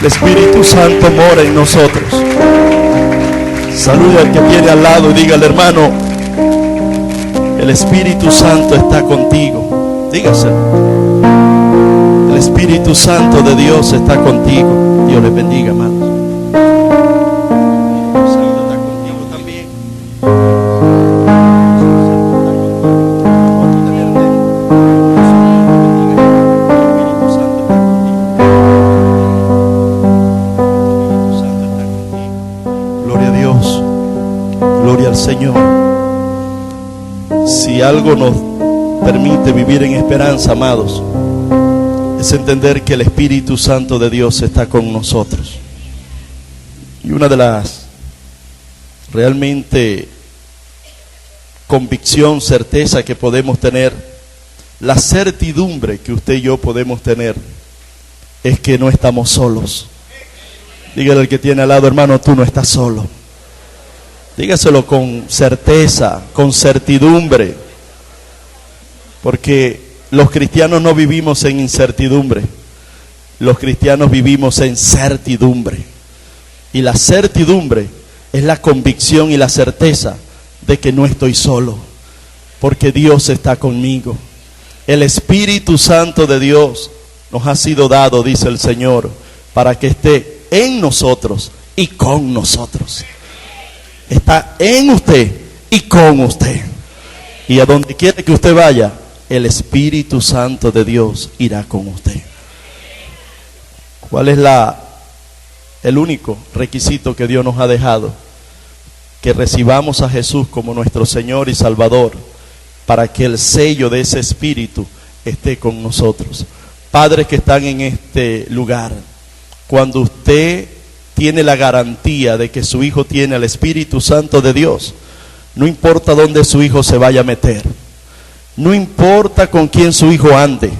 Espíritu Santo mora en nosotros. Saluda al que tiene al lado y dígale: hermano, el Espíritu Santo está contigo. Dígaselo. El Espíritu Santo de Dios está contigo. Dios les bendiga, hermanos. El Espíritu Santo está contigo también. Gloria a Dios. Gloria al Señor. Si algo nos permite vivir en esperanza, amados, es entender que el Espíritu Santo de Dios está con nosotros. Y una de las realmente convicción, certeza que podemos tener, la certidumbre que usted y yo podemos tener, es que no estamos solos. Dígale al que tiene al lado: hermano, tú no estás solo. Dígaselo con certeza, con certidumbre, porque los cristianos no vivimos en incertidumbre, los cristianos vivimos en certidumbre. Y la certidumbre es la convicción y la certeza de que no estoy solo, porque Dios está conmigo. El Espíritu Santo de Dios nos ha sido dado, dice el Señor, para que esté en nosotros y con nosotros. Está en usted y con usted. Y a donde quiera que usted vaya, el Espíritu Santo de Dios irá con usted. ¿Cuál es el único requisito que Dios nos ha dejado? Que recibamos a Jesús como nuestro Señor y Salvador, para que el sello de ese Espíritu esté con nosotros. Padres que están en este lugar, cuando usted tiene la garantía de que su hijo tiene al Espíritu Santo de Dios, no importa dónde su hijo se vaya a meter, no importa con quién su hijo ande,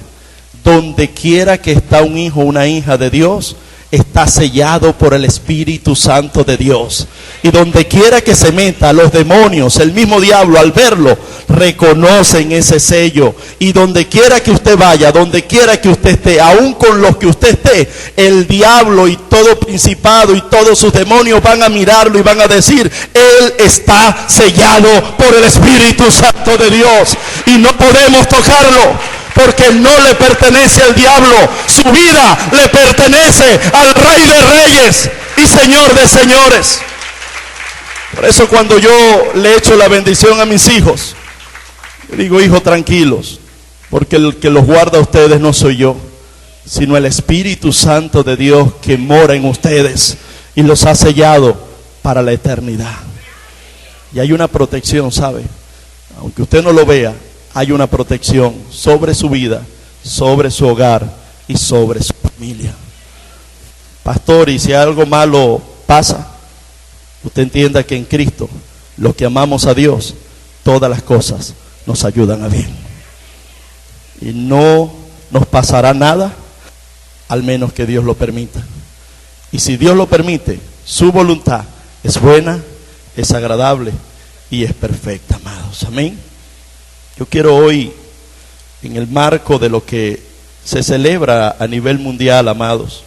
donde quiera que está un hijo o una hija de Dios, está sellado por el Espíritu Santo de Dios. Y donde quiera que se meta, los demonios, el mismo diablo, al verlo, reconocen ese sello. Y donde quiera que usted vaya, donde quiera que usted esté, aún con los que usted esté, el diablo y todo principado y todos sus demonios van a mirarlo y van a decir: él está sellado por el Espíritu Santo de Dios y no podemos tocarlo, porque no le pertenece al diablo. Su vida le pertenece al Rey de Reyes y Señor de Señores. Por eso cuando yo le echo la bendición a mis hijos, digo: hijos, tranquilos, porque el que los guarda a ustedes no soy yo, sino el Espíritu Santo de Dios que mora en ustedes y los ha sellado para la eternidad. Y hay una protección, ¿sabe? Aunque usted no lo vea, hay una protección sobre su vida, sobre su hogar y sobre su familia. Pastor, y si algo malo pasa, usted entienda que en Cristo, los que amamos a Dios, todas las cosas nos ayudan a bien. Y no nos pasará nada, al menos que Dios lo permita. Y si Dios lo permite, su voluntad es buena, es agradable y es perfecta, amados. Amén. Yo quiero hoy, en el marco de lo que se celebra a nivel mundial, amados,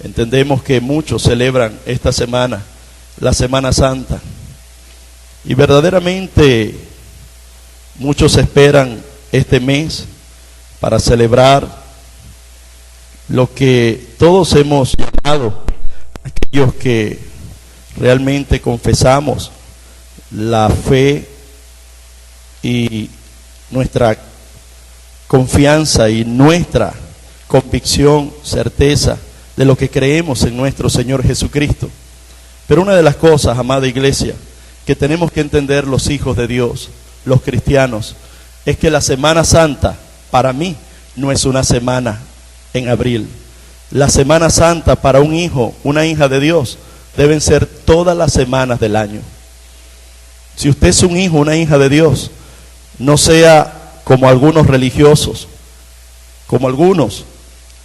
entendemos que muchos celebran esta semana, la Semana Santa, y verdaderamente muchos esperan este mes para celebrar lo que todos hemos llamado, aquellos que realmente confesamos la fe y nuestra confianza y nuestra convicción, certeza de lo que creemos en nuestro Señor Jesucristo. Pero una de las cosas, amada iglesia, que tenemos que entender los hijos de Dios, los cristianos, es que la Semana Santa, para mí, no es una semana en abril. La Semana Santa para un hijo, una hija de Dios, deben ser todas las semanas del año. Si usted es un hijo, una hija de Dios, no sea como algunos religiosos, como algunos.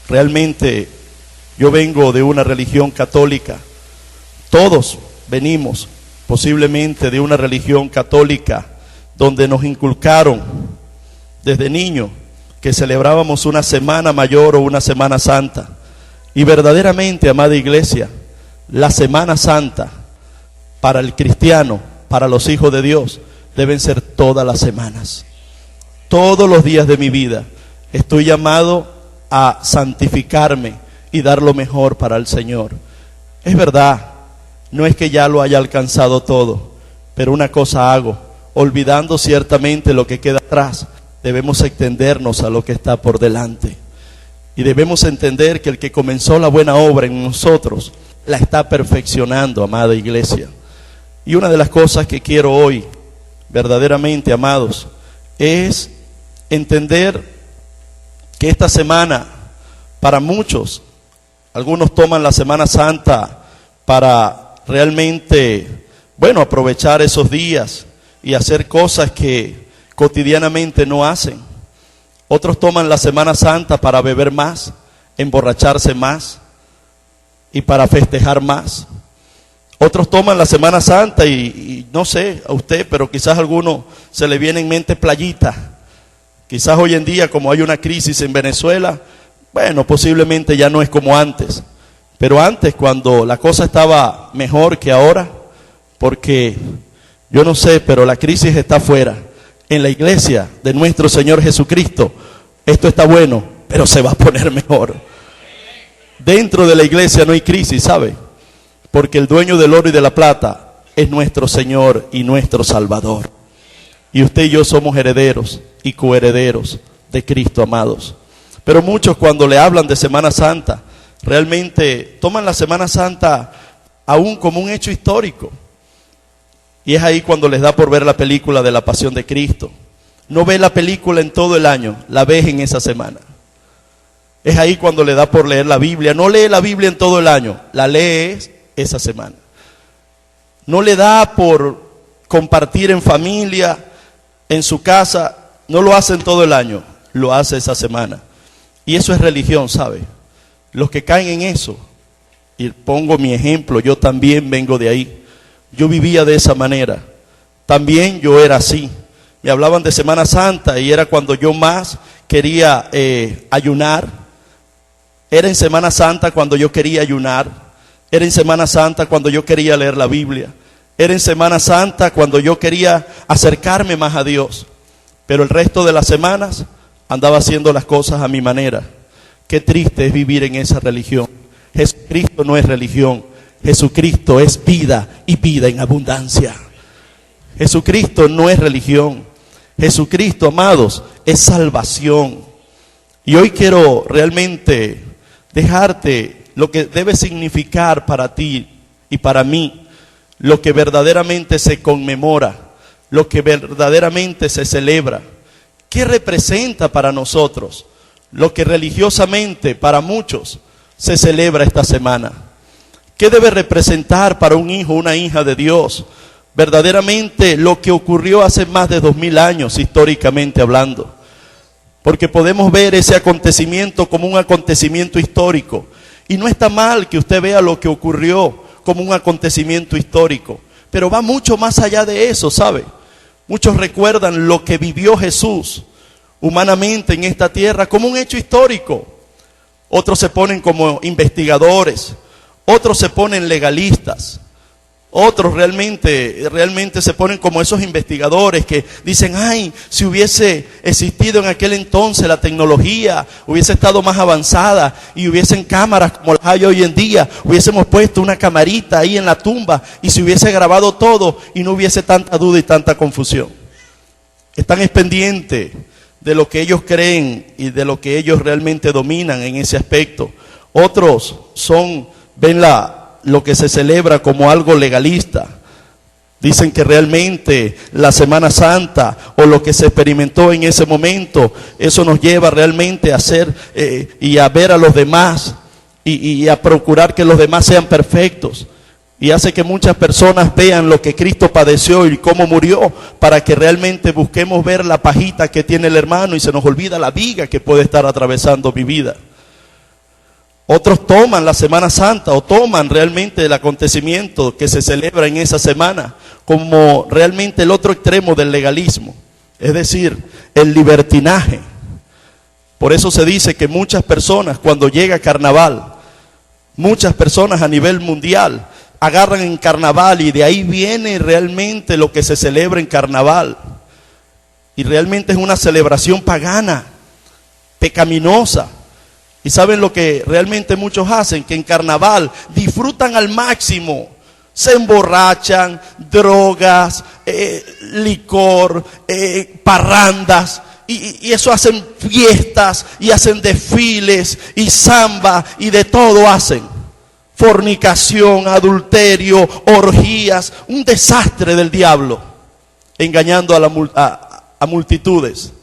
Realmente yo vengo de una religión católica. Todos venimos posiblemente de una religión católica donde nos inculcaron desde niños que celebrábamos una semana mayor o una Semana Santa. Y verdaderamente, amada iglesia, la Semana Santa para el cristiano, para los hijos de Dios, deben ser todas las semanas. Todos los días de mi vida estoy llamado a santificarme y dar lo mejor para el Señor. Es verdad, no es que ya lo haya alcanzado todo, pero una cosa hago, olvidando ciertamente lo que queda atrás, debemos extendernos a lo que está por delante. Y debemos entender que el que comenzó la buena obra en nosotros, la está perfeccionando, amada iglesia. Y una de las cosas que quiero hoy, verdaderamente, amados, es entender que esta semana, para muchos, algunos toman la Semana Santa para realmente, aprovechar esos días y hacer cosas que cotidianamente no hacen. Otros toman la Semana Santa para beber más, emborracharse más y para festejar más. Otros toman la Semana Santa y no sé a usted, pero quizás a alguno se le viene en mente playita. Quizás hoy en día, como hay una crisis en Venezuela, posiblemente ya no es como antes. Pero antes, cuando la cosa estaba mejor que ahora, porque yo no sé, pero la crisis está afuera. En la iglesia de nuestro Señor Jesucristo, esto está bueno, pero se va a poner mejor. Dentro de la iglesia no hay crisis, ¿sabe? Porque el dueño del oro y de la plata es nuestro Señor y nuestro Salvador. Y usted y yo somos herederos y coherederos de Cristo, amados. Pero muchos, cuando le hablan de Semana Santa, realmente toman la Semana Santa aún como un hecho histórico. Y es ahí cuando les da por ver la película de la Pasión de Cristo. No ve la película en todo el año, la ves en esa semana. Es ahí cuando le da por leer la Biblia. No lee la Biblia en todo el año, la lees esa semana. No le da por compartir en familia, en su casa, no lo hace en todo el año, lo hace esa semana. Y eso es religión, ¿sabe? Los que caen en eso, y pongo mi ejemplo, yo también vengo de ahí. Yo vivía de esa manera. También yo era así. Me hablaban de Semana Santa y era cuando yo más quería ayunar. Era en Semana Santa cuando yo quería ayunar. Era en Semana Santa cuando yo quería leer la Biblia. Era en Semana Santa cuando yo quería acercarme más a Dios. Pero el resto de las semanas andaba haciendo las cosas a mi manera. Qué triste es vivir en esa religión. Jesucristo no es religión. Jesucristo es vida y vida en abundancia. Jesucristo no es religión. Jesucristo, amados, es salvación. Y hoy quiero realmente dejarte lo que debe significar para ti y para mí, lo que verdaderamente se conmemora, lo que verdaderamente se celebra. ¿Qué representa para nosotros lo que religiosamente para muchos se celebra esta semana? ¿Qué debe representar para un hijo, una hija de Dios? Verdaderamente lo que ocurrió hace más de 2000 años, históricamente hablando. Porque podemos ver ese acontecimiento como un acontecimiento histórico. Y no está mal que usted vea lo que ocurrió como un acontecimiento histórico. Pero va mucho más allá de eso, ¿sabe? Muchos recuerdan lo que vivió Jesús humanamente en esta tierra como un hecho histórico. Otros se ponen como investigadores. Otros se ponen legalistas. Otros realmente se ponen como esos investigadores que dicen, ay, si hubiese existido en aquel entonces la tecnología, hubiese estado más avanzada y hubiesen cámaras como las hay hoy en día, hubiésemos puesto una camarita ahí en la tumba y se hubiese grabado todo y no hubiese tanta duda y tanta confusión. Están pendientes de lo que ellos creen y de lo que ellos realmente dominan en ese aspecto. Otros ven lo que se celebra como algo legalista. Dicen que realmente la Semana Santa o lo que se experimentó en ese momento, eso nos lleva realmente a hacer y a ver a los demás y a procurar que los demás sean perfectos. Y hace que muchas personas vean lo que Cristo padeció y cómo murió, para que realmente busquemos ver la pajita que tiene el hermano y se nos olvida la viga que puede estar atravesando mi vida. Otros toman la Semana Santa o toman realmente el acontecimiento que se celebra en esa semana como realmente el otro extremo del legalismo, es decir, el libertinaje. Por eso se dice que muchas personas cuando llega Carnaval Muchas personas a nivel mundial agarran en carnaval y de ahí viene realmente lo que se celebra en carnaval. Y realmente es una celebración pagana, pecaminosa. Y saben lo que realmente muchos hacen, que en carnaval disfrutan al máximo, se emborrachan, drogas, licor, parrandas, y eso hacen fiestas, y hacen desfiles, y samba, y de todo hacen. Fornicación, adulterio, orgías, un desastre del diablo, engañando a multitudes.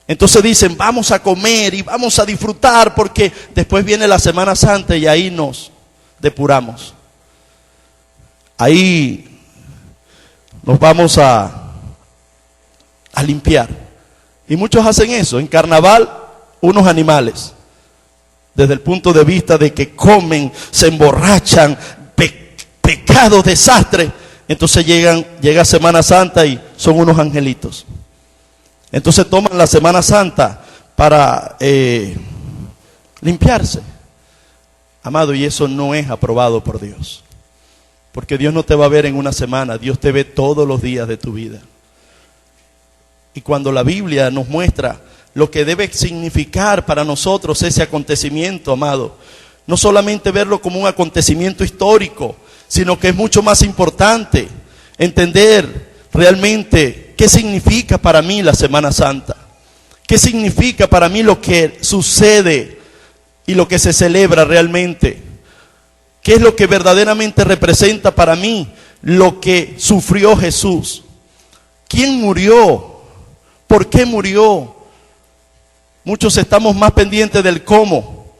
Entonces dicen, vamos a comer y vamos a disfrutar porque después viene la Semana Santa y ahí nos depuramos. Ahí nos vamos a limpiar. Y muchos hacen eso. En carnaval, unos animales. Desde el punto de vista de que comen, se emborrachan, pecado, desastre. Entonces llega Semana Santa y son unos angelitos. Entonces toman la Semana Santa para limpiarse. Amado, y eso no es aprobado por Dios. Porque Dios no te va a ver en una semana, Dios te ve todos los días de tu vida. Y cuando la Biblia nos muestra lo que debe significar para nosotros ese acontecimiento, amado, no solamente verlo como un acontecimiento histórico, sino que es mucho más importante entender realmente qué significa para mí la Semana Santa, qué significa para mí lo que sucede y lo que se celebra realmente, qué es lo que verdaderamente representa para mí lo que sufrió Jesús, quién murió, por qué murió. Muchos estamos más pendientes del cómo.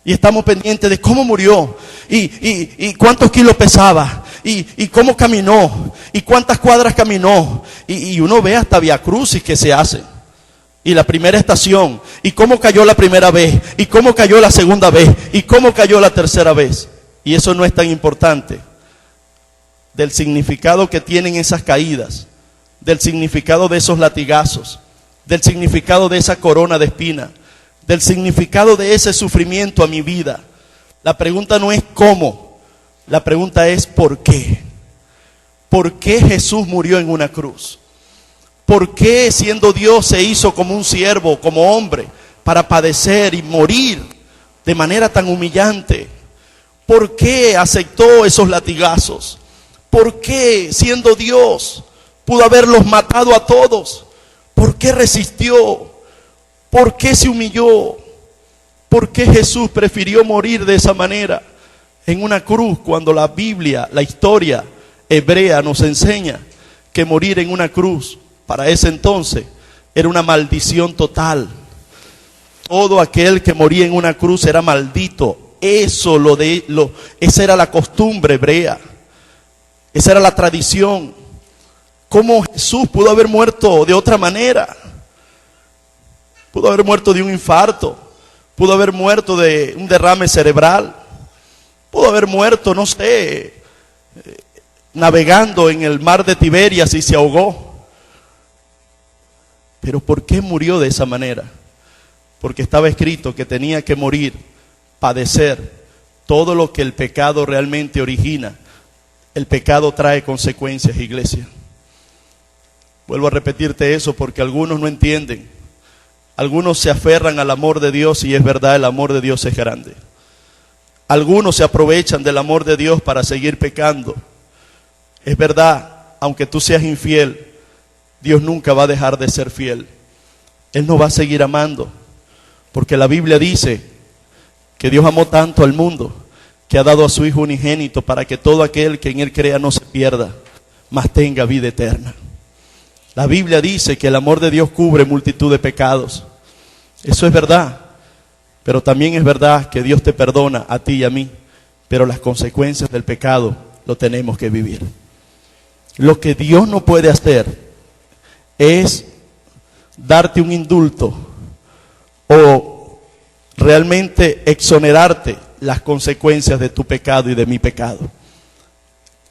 Y estamos pendientes de cómo murió. Y cuántos kilos pesaba. Y cómo caminó. Y cuántas cuadras caminó. Y uno ve hasta Vía Crucis que se hace. Y la primera estación. Y cómo cayó la primera vez. Y cómo cayó la segunda vez. Y cómo cayó la tercera vez. Y eso no es tan importante. Del significado que tienen esas caídas. Del significado de esos latigazos. Del significado de esa corona de espina, del significado de ese sufrimiento a mi vida. La pregunta no es cómo, la pregunta es por qué. ¿Por qué Jesús murió en una cruz? ¿Por qué siendo Dios se hizo como un siervo, como hombre, para padecer y morir de manera tan humillante? ¿Por qué aceptó esos latigazos? ¿Por qué siendo Dios pudo haberlos matado a todos? ¿Por qué resistió? ¿Por qué se humilló? ¿Por qué Jesús prefirió morir de esa manera en una cruz cuando la Biblia, la historia hebrea nos enseña que morir en una cruz para ese entonces era una maldición total? Todo aquel que moría en una cruz era maldito. Esa era la costumbre hebrea. Esa era la tradición. ¿Cómo Jesús pudo haber muerto de otra manera? Pudo haber muerto de un infarto, pudo haber muerto de un derrame cerebral, pudo haber muerto, no sé, navegando en el mar de Tiberias y se ahogó. Pero ¿por qué murió de esa manera? Porque estaba escrito que tenía que morir, padecer todo lo que el pecado realmente origina. El pecado trae consecuencias, iglesia. Vuelvo a repetirte eso porque algunos no entienden. Algunos se aferran al amor de Dios y es verdad, el amor de Dios es grande. Algunos se aprovechan del amor de Dios para seguir pecando. Es verdad, aunque tú seas infiel, Dios nunca va a dejar de ser fiel. Él nos va a seguir amando. Porque la Biblia dice que Dios amó tanto al mundo que ha dado a su Hijo unigénito para que todo aquel que en Él crea no se pierda, mas tenga vida eterna. La Biblia dice que el amor de Dios cubre multitud de pecados. Eso es verdad. Pero también es verdad que Dios te perdona a ti y a mí. Pero las consecuencias del pecado lo tenemos que vivir. Lo que Dios no puede hacer es darte un indulto o realmente exonerarte las consecuencias de tu pecado y de mi pecado.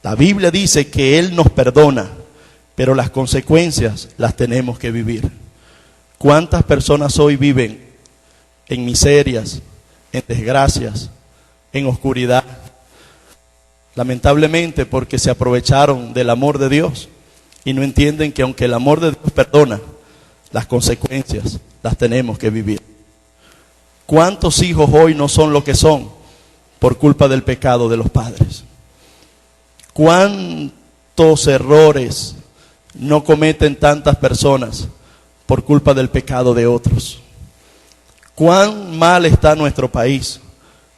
La Biblia dice que Él nos perdona, pero las consecuencias las tenemos que vivir. ¿Cuántas personas hoy viven en miserias, en desgracias, en oscuridad. Lamentablemente, porque se aprovecharon del amor de Dios y no entienden que aunque el amor de Dios perdona, las consecuencias las tenemos que vivir. ¿Cuántos hijos hoy no son lo que son por culpa del pecado de los padres? ¿Cuántos errores no cometen tantas personas por culpa del pecado de otros? ¿Cuán mal está nuestro país?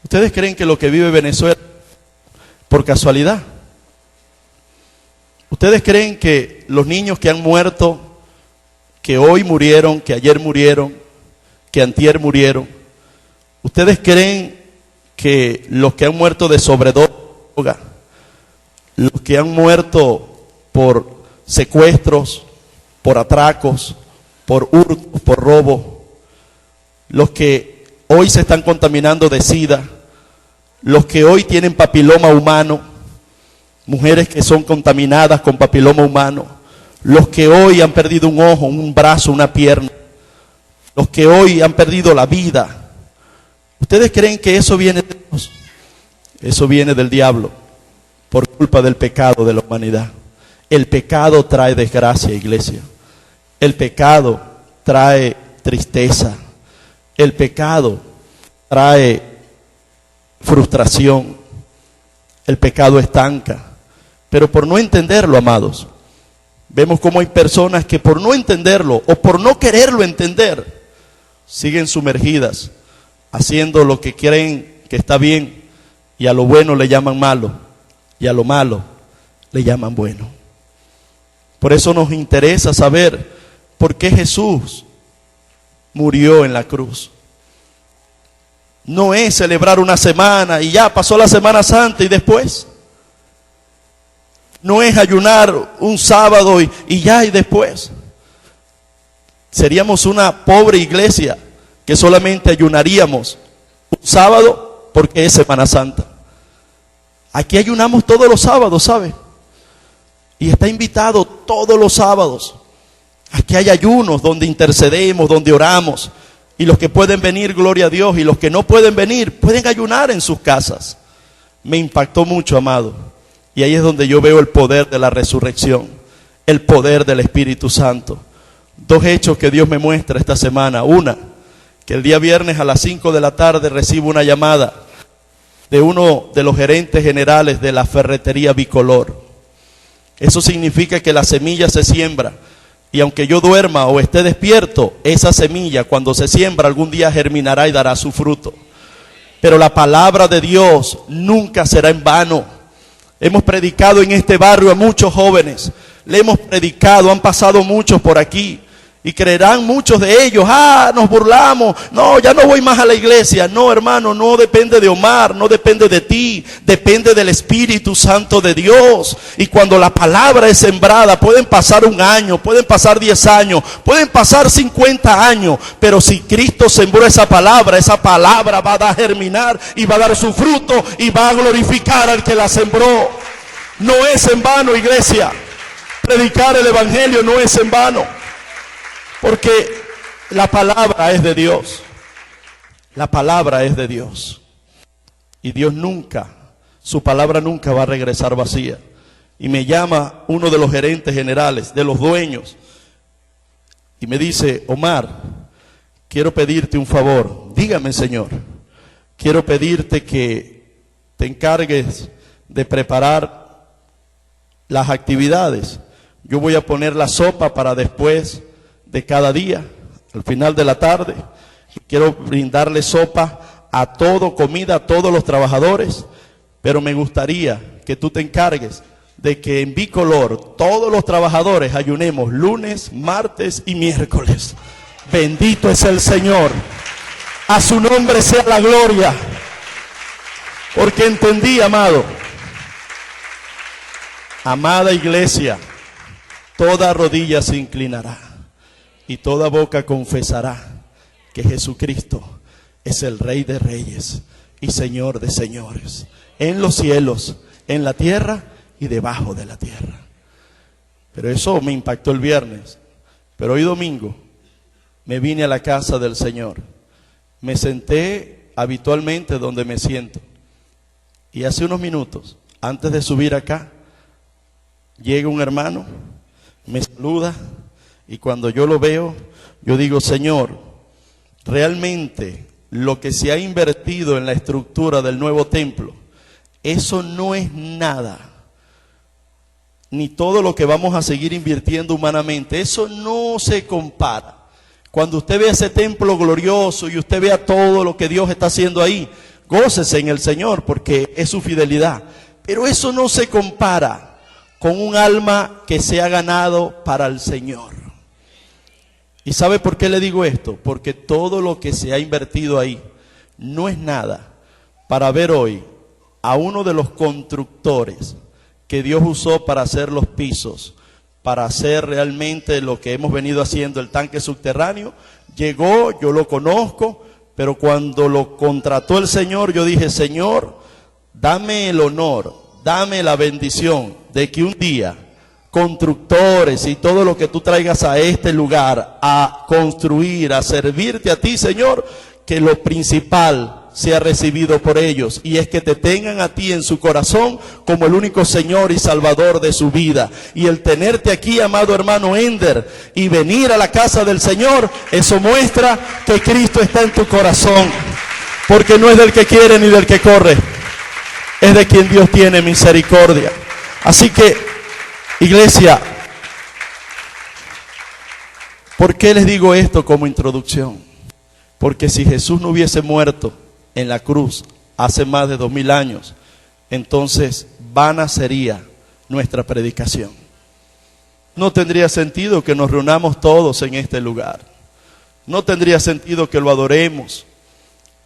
¿Ustedes creen que lo que vive Venezuela por casualidad? ¿Ustedes creen que los niños que han muerto, que hoy murieron, que ayer murieron, que antier murieron, ustedes creen que los que han muerto de sobredosis, los que han muerto por secuestros, por atracos, por hurtos, por robo, los que hoy se están contaminando de SIDA, los que hoy tienen papiloma humano, mujeres que son contaminadas con papiloma humano, los que hoy han perdido un ojo, un brazo, una pierna, los que hoy han perdido la vida, ¿ustedes creen que eso viene de Dios? Eso viene del diablo, por culpa del pecado de la humanidad. El pecado trae desgracia, iglesia. El pecado trae tristeza. El pecado trae frustración. El pecado estanca. Pero por no entenderlo, amados, vemos cómo hay personas que por no entenderlo o por no quererlo entender, siguen sumergidas, haciendo lo que creen que está bien, y a lo bueno le llaman malo, y a lo malo le llaman bueno. Por eso nos interesa saber por qué Jesús murió en la cruz. No es celebrar una semana y ya pasó la Semana Santa y después. No es ayunar un sábado y ya y después. Seríamos una pobre iglesia que solamente ayunaríamos un sábado porque es Semana Santa. Aquí ayunamos todos los sábados, ¿sabe? Y está invitado todos los sábados. Aquí hay ayunos donde intercedemos, donde oramos. Y los que pueden venir, gloria a Dios. Y los que no pueden venir, pueden ayunar en sus casas. Me impactó mucho, amado. Y ahí es donde yo veo el poder de la resurrección. El poder del Espíritu Santo. Dos hechos que Dios me muestra esta semana. Una, que el día viernes a las 5 de la tarde recibo una llamada de uno de los gerentes generales de la ferretería Bicolor. Eso significa que la semilla se siembra. Y aunque yo duerma o esté despierto, esa semilla cuando se siembra algún día germinará y dará su fruto. Pero la palabra de Dios nunca será en vano. Hemos predicado en este barrio a muchos jóvenes. Le hemos predicado, han pasado muchos por aquí. Y creerán muchos de ellos, nos burlamos, no, ya no voy más a la iglesia. No, hermano, no depende de Omar, no depende de ti, depende del Espíritu Santo de Dios. Y cuando la palabra es sembrada, pueden pasar 1 año, pueden pasar 10 años, pueden pasar 50 años, pero si Cristo sembró esa palabra va a germinar y va a dar su fruto y va a glorificar al que la sembró. No es en vano, iglesia. Predicar el evangelio no es en vano. Porque la palabra es de Dios. La palabra es de Dios. Y Dios nunca, su palabra nunca va a regresar vacía. Y me llama uno de los gerentes generales, de los dueños, y me dice, Omar, quiero pedirte un favor. Dígame, Señor. Quiero pedirte que te encargues de preparar las actividades. Yo voy a poner la sopa para después de cada día, al final de la tarde. Quiero brindarle sopa a comida a todos los trabajadores, pero me gustaría que tú te encargues de que en Bicolor todos los trabajadores ayunemos lunes, martes y miércoles. Bendito es el Señor. A su nombre sea la gloria. Porque entendí, amado, amada iglesia, toda rodilla se inclinará y toda boca confesará que Jesucristo es el Rey de Reyes y Señor de Señores, en los cielos, en la tierra y debajo de la tierra. Pero eso me impactó el viernes. Pero hoy domingo me vine a la casa del Señor. Me senté habitualmente donde me siento Y hace unos minutos, antes de subir acá, llega un hermano, me saluda, y cuando yo lo veo, yo digo, Señor, realmente lo que se ha invertido en la estructura del nuevo templo, eso no es nada, ni todo lo que vamos a seguir invirtiendo humanamente, eso no se compara. Cuando usted vea ese templo glorioso y usted vea todo lo que Dios está haciendo ahí, gócese en el Señor porque es su fidelidad. Pero eso no se compara con un alma que se ha ganado para el Señor. ¿Y sabe por qué le digo esto? Porque todo lo que se ha invertido ahí no es nada para ver hoy a uno de los constructores que Dios usó para hacer los pisos, para hacer realmente lo que hemos venido haciendo, el tanque subterráneo. Llegó, yo lo conozco, pero cuando lo contrató el Señor, yo dije, Señor, dame el honor, dame la bendición de que un día constructores y todo lo que tú traigas a este lugar a construir, a servirte a ti, Señor, que lo principal sea recibido por ellos, y es que te tengan a ti en su corazón como el único Señor y Salvador de su vida. Y el tenerte aquí, amado hermano Ender, y venir a la casa del Señor, eso muestra que Cristo está en tu corazón, porque no es del que quiere ni del que corre, es de quien Dios tiene misericordia. Así que, iglesia, ¿por qué les digo esto como introducción? Porque si Jesús no hubiese muerto en la cruz hace más de 2000 años, entonces vana sería nuestra predicación. No tendría sentido que nos reunamos todos en este lugar. No tendría sentido que lo adoremos.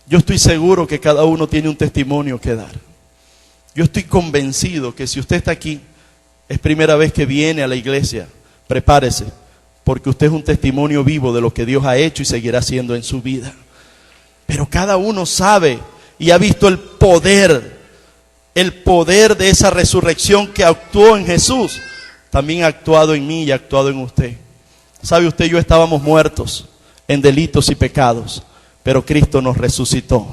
Yo estoy seguro que cada uno tiene un testimonio que dar. Yo estoy convencido que si usted está aquí, es primera vez que viene a la iglesia, prepárese, porque usted es un testimonio vivo de lo que Dios ha hecho y seguirá haciendo en su vida. Pero cada uno sabe y ha visto el poder de esa resurrección que actuó en Jesús, también ha actuado en mí y ha actuado en usted. ¿Sabe usted? Yo estábamos muertos en delitos y pecados, pero Cristo nos resucitó.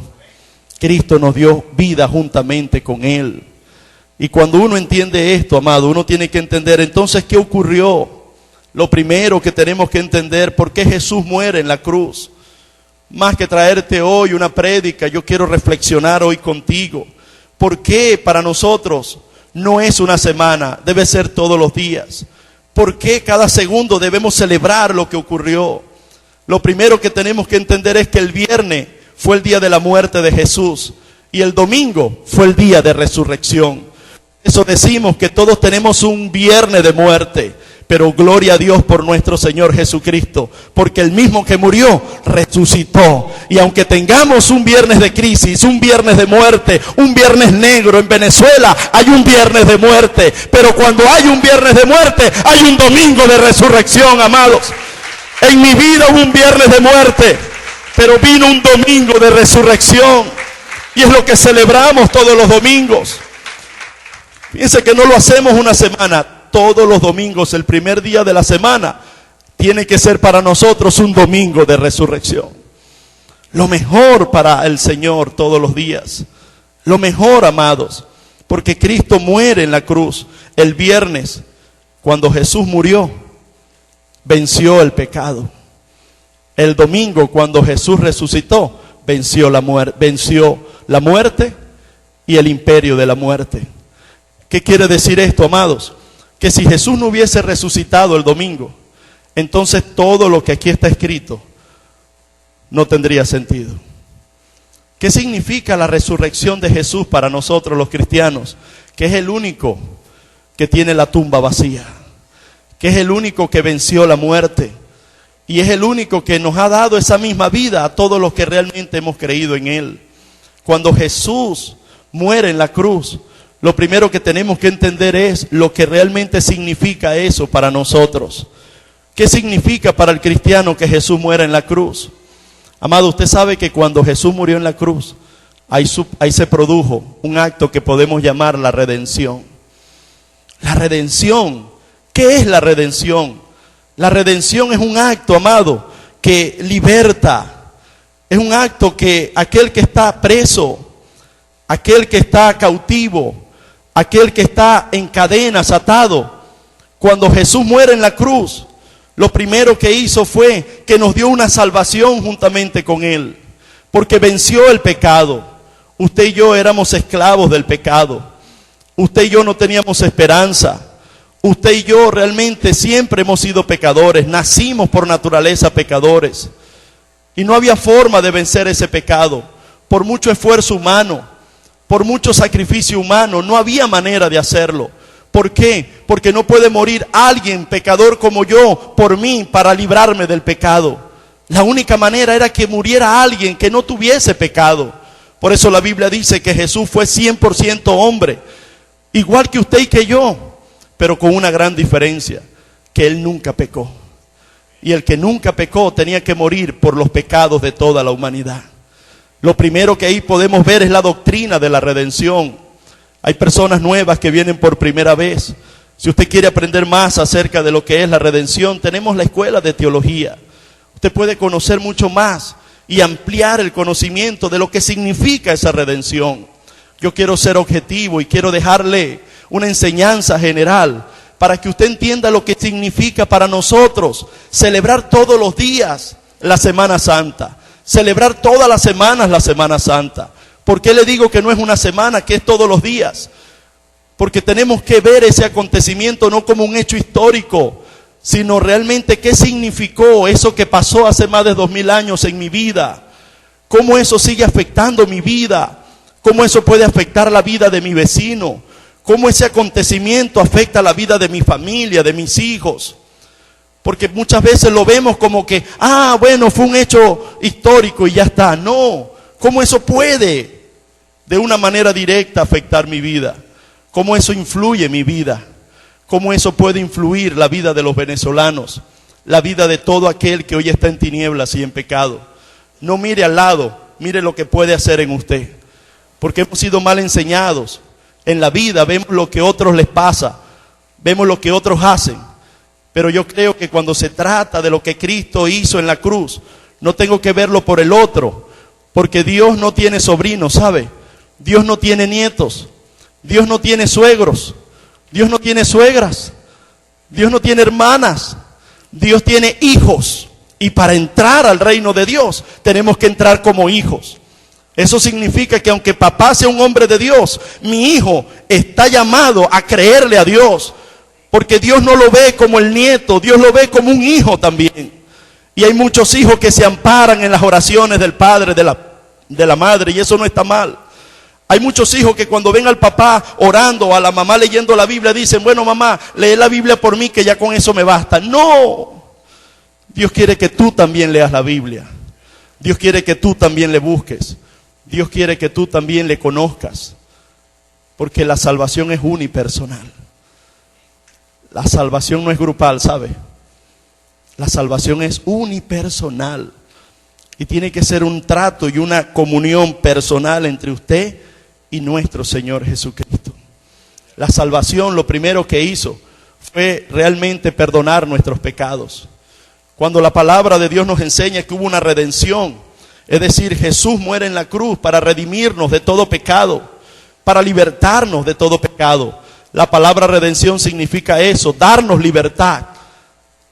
Cristo nos dio vida juntamente con Él. Y cuando uno entiende esto, amado, uno tiene que entender entonces qué ocurrió. Lo primero que tenemos que entender, ¿por qué Jesús muere en la cruz? Más que traerte hoy una prédica, yo quiero reflexionar hoy contigo. ¿Por qué para nosotros no es una semana? Debe ser todos los días. ¿Por qué cada segundo debemos celebrar lo que ocurrió? Lo primero que tenemos que entender es que el viernes fue el día de la muerte de Jesús y el domingo fue el día de resurrección. Eso decimos que todos tenemos un viernes de muerte. Pero gloria a Dios por nuestro Señor Jesucristo, porque el mismo que murió, resucitó. Y aunque tengamos un viernes de crisis, un viernes de muerte, un viernes negro en Venezuela, hay un viernes de muerte. Pero cuando hay un viernes de muerte, hay un domingo de resurrección, amados. En mi vida hubo un viernes de muerte, pero vino un domingo de resurrección. Y es lo que celebramos todos los domingos. Fíjense que no lo hacemos una semana. Todos los domingos, el primer día de la semana, tiene que ser para nosotros un domingo de resurrección. Lo mejor para el Señor todos los días. Lo mejor, amados, porque Cristo muere en la cruz. El viernes, cuando Jesús murió, venció el pecado. El domingo, cuando Jesús resucitó, venció la muerte y el imperio de la muerte. ¿Qué quiere decir esto, amados? Que si Jesús no hubiese resucitado el domingo, entonces todo lo que aquí está escrito no tendría sentido. ¿Qué significa la resurrección de Jesús para nosotros los cristianos? Que es el único que tiene la tumba vacía, que es el único que venció la muerte y es el único que nos ha dado esa misma vida a todos los que realmente hemos creído en Él. Cuando Jesús muere en la cruz, lo primero que tenemos que entender es lo que realmente significa eso para nosotros. ¿Qué significa para el cristiano que Jesús muera en la cruz? Amado, usted sabe que cuando Jesús murió en la cruz, ahí se produjo un acto que podemos llamar la redención. La redención. ¿Qué es la redención? La redención es un acto, amado, que liberta. Es un acto que aquel que está preso, aquel que está cautivo, aquel que está en cadenas, atado. Cuando Jesús muere en la cruz, lo primero que hizo fue que nos dio una salvación juntamente con Él, porque venció el pecado. Usted y yo éramos esclavos del pecado. Usted y yo no teníamos esperanza. Usted y yo realmente siempre hemos sido pecadores, nacimos por naturaleza pecadores. Y no había forma de vencer ese pecado. Por mucho esfuerzo humano, por mucho sacrificio humano, no había manera de hacerlo. ¿Por qué? Porque no puede morir alguien pecador como yo por mí para librarme del pecado. La única manera era que muriera alguien que no tuviese pecado. Por eso la Biblia dice que Jesús fue 100% hombre, igual que usted y que yo, pero con una gran diferencia, que Él nunca pecó. Y el que nunca pecó tenía que morir por los pecados de toda la humanidad. Lo primero que ahí podemos ver es la doctrina de la redención. Hay personas nuevas que vienen por primera vez. Si usted quiere aprender más acerca de lo que es la redención, tenemos la escuela de teología. Usted puede conocer mucho más y ampliar el conocimiento de lo que significa esa redención. Yo quiero ser objetivo y quiero dejarle una enseñanza general para que usted entienda lo que significa para nosotros celebrar todos los días la Semana Santa, celebrar todas las semanas la Semana Santa. ¿Por qué le digo que no es una semana, que es todos los días? Porque tenemos que ver ese acontecimiento no como un hecho histórico, sino realmente qué significó eso que pasó hace más de 2000 años en mi vida. Cómo eso sigue afectando mi vida, cómo eso puede afectar la vida de mi vecino, cómo ese acontecimiento afecta la vida de mi familia, de mis hijos. Porque muchas veces lo vemos como que, bueno, fue un hecho histórico y ya está. No, cómo eso puede de una manera directa afectar mi vida, cómo eso influye en mi vida, cómo eso puede influir la vida de los venezolanos, la vida de todo aquel que hoy está en tinieblas y en pecado. No mire al lado, mire lo que puede hacer en usted, porque hemos sido mal enseñados. En la vida vemos lo que a otros les pasa, vemos lo que otros hacen, pero yo creo que cuando se trata de lo que Cristo hizo en la cruz, no tengo que verlo por el otro, porque Dios no tiene sobrinos, ¿sabe? Dios no tiene nietos, Dios no tiene suegros, Dios no tiene suegras, Dios no tiene hermanas, Dios tiene hijos. Y para entrar al reino de Dios tenemos que entrar como hijos. Eso significa que aunque papá sea un hombre de Dios, mi hijo está llamado a creerle a Dios, porque Dios no lo ve como el nieto, Dios lo ve como un hijo también. Y hay muchos hijos que se amparan en las oraciones del padre, de la madre, y eso no está mal. Hay muchos hijos que cuando ven al papá orando o a la mamá leyendo la Biblia dicen, bueno mamá, lee la Biblia por mí que ya con eso me basta. No, Dios quiere que tú también leas la Biblia. Dios quiere que tú también le busques. Dios quiere que tú también le conozcas. Porque la salvación es unipersonal. La salvación no es grupal, ¿sabe? La salvación es unipersonal. Y tiene que ser un trato y una comunión personal entre usted y nuestro Señor Jesucristo. La salvación, lo primero que hizo fue realmente perdonar nuestros pecados. Cuando la palabra de Dios nos enseña que hubo una redención, es decir, Jesús muere en la cruz para redimirnos de todo pecado, para libertarnos de todo pecado. La palabra redención significa eso, darnos libertad.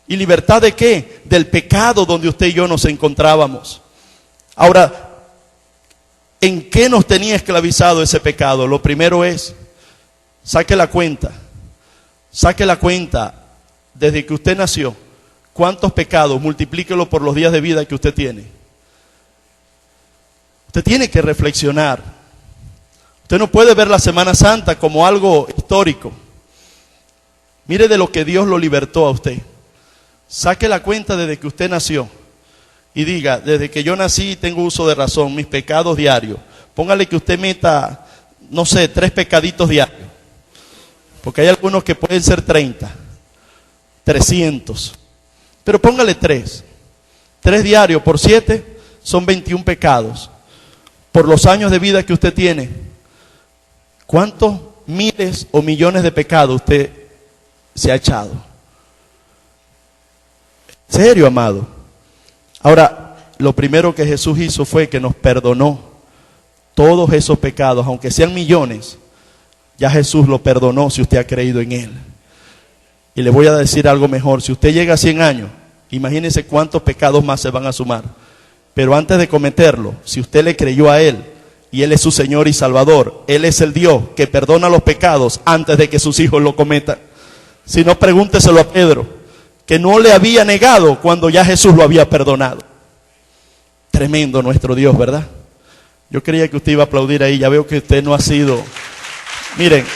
¿Y libertad de qué? Del pecado donde usted y yo nos encontrábamos. Ahora, ¿en qué nos tenía esclavizado ese pecado? Lo primero es, saque la cuenta desde que usted nació. ¿Cuántos pecados? Multiplíquelo por los días de vida que usted tiene. Usted tiene que reflexionar. Usted no puede ver la Semana Santa como algo histórico. Mire de lo que Dios lo libertó a usted. Saque la cuenta desde que usted nació. Y diga, desde que yo nací tengo uso de razón, mis pecados diarios. Póngale que usted meta, 3 pecaditos diarios. Porque hay algunos que pueden ser 30, 300. Pero póngale 3. 3 diarios por 7 son 21 pecados. Por los años de vida que usted tiene, ¿cuántos miles o millones de pecados usted se ha echado? ¿En serio, amado? Ahora, lo primero que Jesús hizo fue que nos perdonó todos esos pecados, aunque sean millones, ya Jesús lo perdonó si usted ha creído en Él. Y le voy a decir algo mejor: si usted llega a 100 años, imagínese cuántos pecados más se van a sumar. Pero antes de cometerlo, si usted le creyó a Él y Él es su Señor y Salvador, Él es el Dios que perdona los pecados antes de que sus hijos lo cometan. Si no, pregúnteselo a Pedro, que no le había negado cuando ya Jesús lo había perdonado. Tremendo nuestro Dios, ¿verdad? Yo creía que usted iba a aplaudir ahí, ya veo que usted no ha sido. Miren,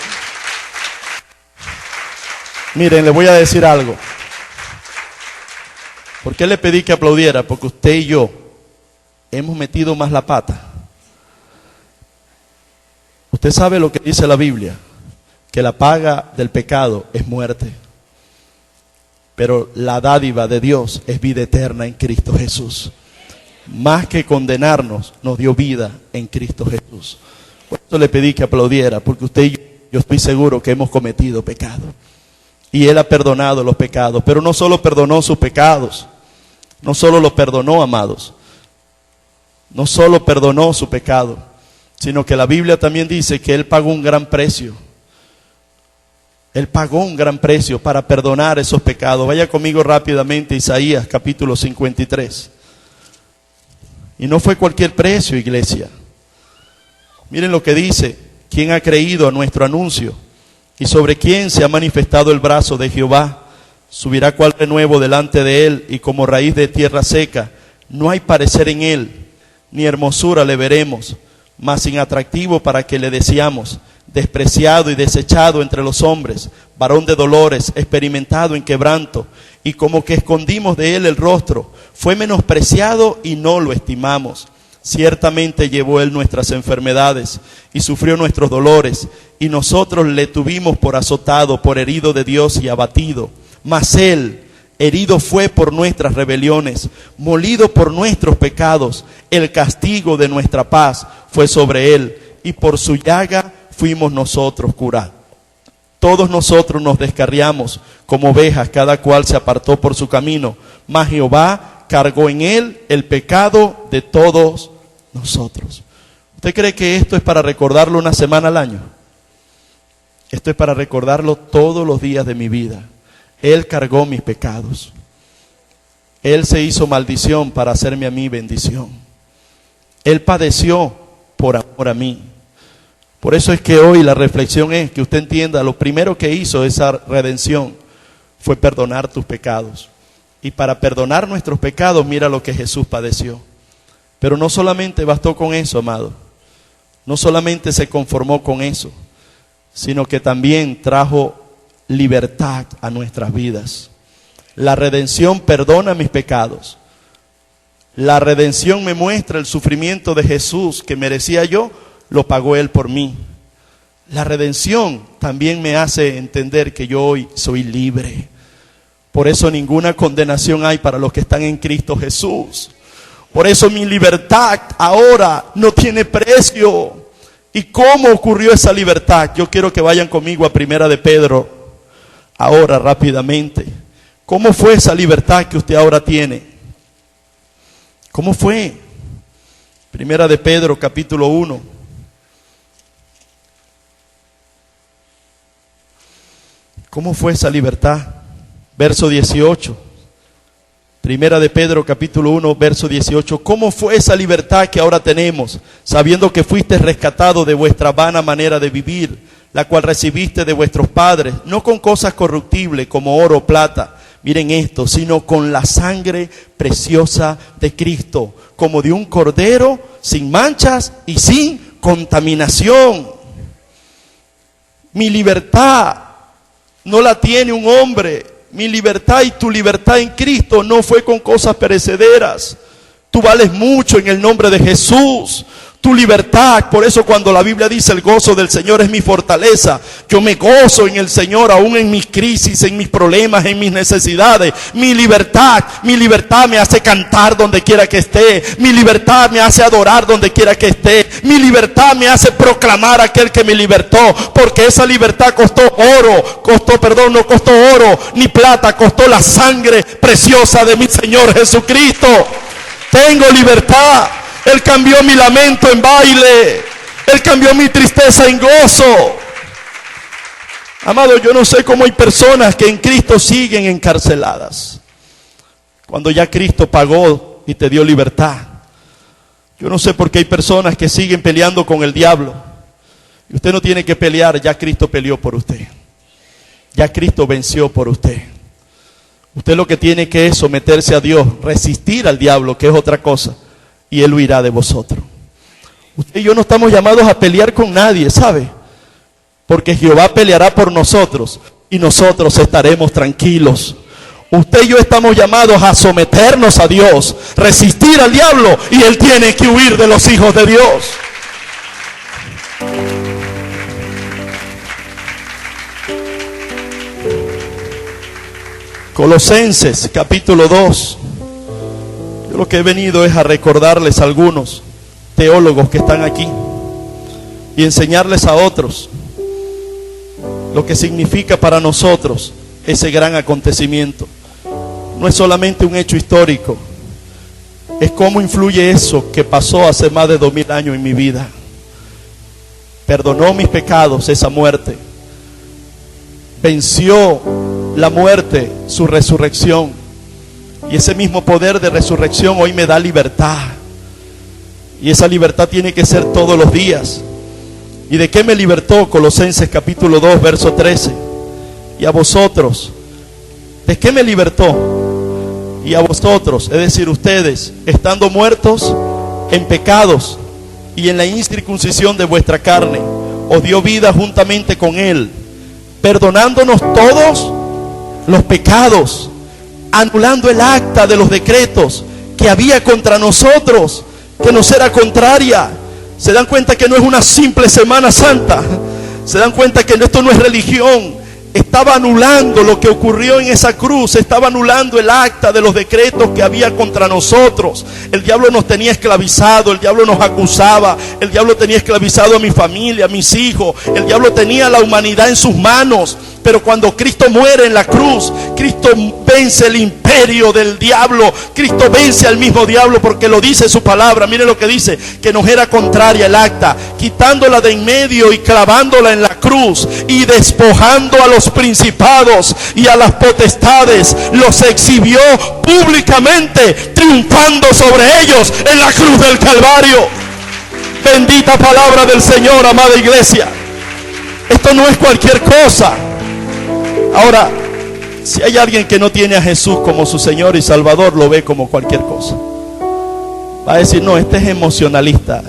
le voy a decir algo. ¿Por qué le pedí que aplaudiera? Porque usted y yo hemos metido más la pata. Usted sabe lo que dice la Biblia, que la paga del pecado es muerte, pero la dádiva de Dios es vida eterna en Cristo Jesús. Más que condenarnos, nos dio vida en Cristo Jesús. Por eso le pedí que aplaudiera, porque usted y yo estoy seguro que hemos cometido pecado. Y Él ha perdonado los pecados, pero no solo perdonó sus pecados, no solo los perdonó, amados, no solo perdonó su pecado, sino que la Biblia también dice que Él pagó un gran precio. Él pagó un gran precio para perdonar esos pecados. Vaya conmigo rápidamente a Isaías capítulo 53. Y no fue cualquier precio, iglesia. Miren lo que dice: ¿quién ha creído a nuestro anuncio? ¿Y sobre quién se ha manifestado el brazo de Jehová? Subirá cual renuevo delante de Él, y como raíz de tierra seca. No hay parecer en Él, ni hermosura le veremos, mas sin atractivo para que le deseamos. Despreciado y desechado entre los hombres, varón de dolores, experimentado en quebranto, y como que escondimos de Él el rostro. Fue menospreciado y no lo estimamos. Ciertamente llevó Él nuestras enfermedades y sufrió nuestros dolores, y nosotros le tuvimos por azotado, por herido de Dios y abatido. Mas Él herido fue por nuestras rebeliones, molido por nuestros pecados. El castigo de nuestra paz fue sobre Él, y por su llaga fuimos nosotros curados. Todos nosotros nos descarriamos como ovejas, cada cual se apartó por su camino, mas Jehová cargó en Él el pecado de todos nosotros. ¿Usted cree que esto es para recordarlo una semana al año? Esto es para recordarlo todos los días de mi vida. Él cargó mis pecados. Él se hizo maldición para hacerme a mí bendición. Él padeció por amor a mí. Por eso es que hoy la reflexión es que usted entienda, lo primero que hizo esa redención fue perdonar tus pecados. Y para perdonar nuestros pecados, mira lo que Jesús padeció. Pero no solamente bastó con eso, amado. No solamente se conformó con eso, sino que también trajo libertad a nuestras vidas. La redención perdona mis pecados. La redención me muestra el sufrimiento de Jesús que merecía yo, lo pagó Él por mí. La redención también me hace entender que yo hoy soy libre. Por eso ninguna condenación hay para los que están en Cristo Jesús. Por eso mi libertad ahora no tiene precio. ¿Y cómo ocurrió esa libertad? Yo quiero que vayan conmigo a Primera de Pedro, ahora rápidamente. ¿Cómo fue esa libertad que usted ahora tiene? ¿Cómo fue? Primera de Pedro, capítulo 1. ¿Cómo fue esa libertad? Verso 18. Primera de Pedro, capítulo 1, verso 18. ¿Cómo fue esa libertad que ahora tenemos? Sabiendo que fuiste rescatado de vuestra vana manera de vivir, la cual recibiste de vuestros padres, no con cosas corruptibles como oro o plata, miren esto, sino con la sangre preciosa de Cristo, como de un cordero sin manchas y sin contaminación. Mi libertad no la tiene un hombre. Mi libertad y tu libertad en Cristo no fue con cosas perecederas. Tú vales mucho en el nombre de Jesús. Tu libertad, por eso cuando la Biblia dice el gozo del Señor es mi fortaleza, yo me gozo en el Señor aún en mis crisis, en mis problemas, en mis necesidades. Mi libertad me hace cantar donde quiera que esté. Mi libertad me hace adorar donde quiera que esté. Mi libertad me hace proclamar a aquel que me libertó, porque esa libertad no costó oro ni plata, costó la sangre preciosa de mi Señor Jesucristo. Tengo libertad. Él cambió mi lamento en baile. Él cambió mi tristeza en gozo. Amado, yo no sé cómo hay personas que en Cristo siguen encarceladas, cuando ya Cristo pagó y te dio libertad. Yo no sé por qué hay personas que siguen peleando con el diablo. Y usted no tiene que pelear, ya Cristo peleó por usted. Ya Cristo venció por usted. Usted lo que tiene que es someterse a Dios, resistir al diablo, que es otra cosa, y Él huirá de vosotros. Usted y yo no estamos llamados a pelear con nadie, ¿sabe? Porque Jehová peleará por nosotros y nosotros estaremos tranquilos. Usted y yo estamos llamados a someternos a Dios, resistir al diablo, y Él tiene que huir de los hijos de Dios. Colosenses capítulo 2. Yo lo que he venido es a recordarles a algunos teólogos que están aquí y enseñarles a otros lo que significa para nosotros ese gran acontecimiento. No es solamente un hecho histórico, es cómo influye eso que pasó hace más de 2000 años en mi vida. Perdonó mis pecados esa muerte, venció la muerte, su resurrección, y ese mismo poder de resurrección hoy me da libertad, y esa libertad tiene que ser todos los días. ¿Y de qué me libertó? Colosenses capítulo 2 verso 13. Y a vosotros, ¿de qué me libertó? Y a vosotros, es decir, ustedes, estando muertos en pecados y en la incircuncisión de vuestra carne, os dio vida juntamente con Él, perdonándonos todos los pecados, anulando el acta de los decretos que había contra nosotros, que nos era contraria. Se dan cuenta que no es una simple Semana Santa. Se dan cuenta que esto no es religión. Estaba anulando lo que ocurrió en esa cruz. Estaba anulando el acta de los decretos que había contra nosotros. El diablo nos tenía esclavizado. El diablo nos acusaba. El diablo tenía esclavizado a mi familia, a mis hijos. El diablo tenía la humanidad en sus manos. Pero cuando Cristo muere en la cruz, Cristo vence el imperio del diablo. Cristo vence al mismo diablo, porque lo dice su palabra. Mire lo que dice, que nos era contraria el acta, quitándola de en medio y clavándola en la cruz, y despojando a los principados y a las potestades, los exhibió públicamente, triunfando sobre ellos en la cruz del Calvario. Bendita palabra del Señor, amada iglesia. Esto no es cualquier cosa. Ahora, si hay alguien que no tiene a Jesús como su Señor y Salvador, lo ve como cualquier cosa. Va a decir, no, este es emocionalista.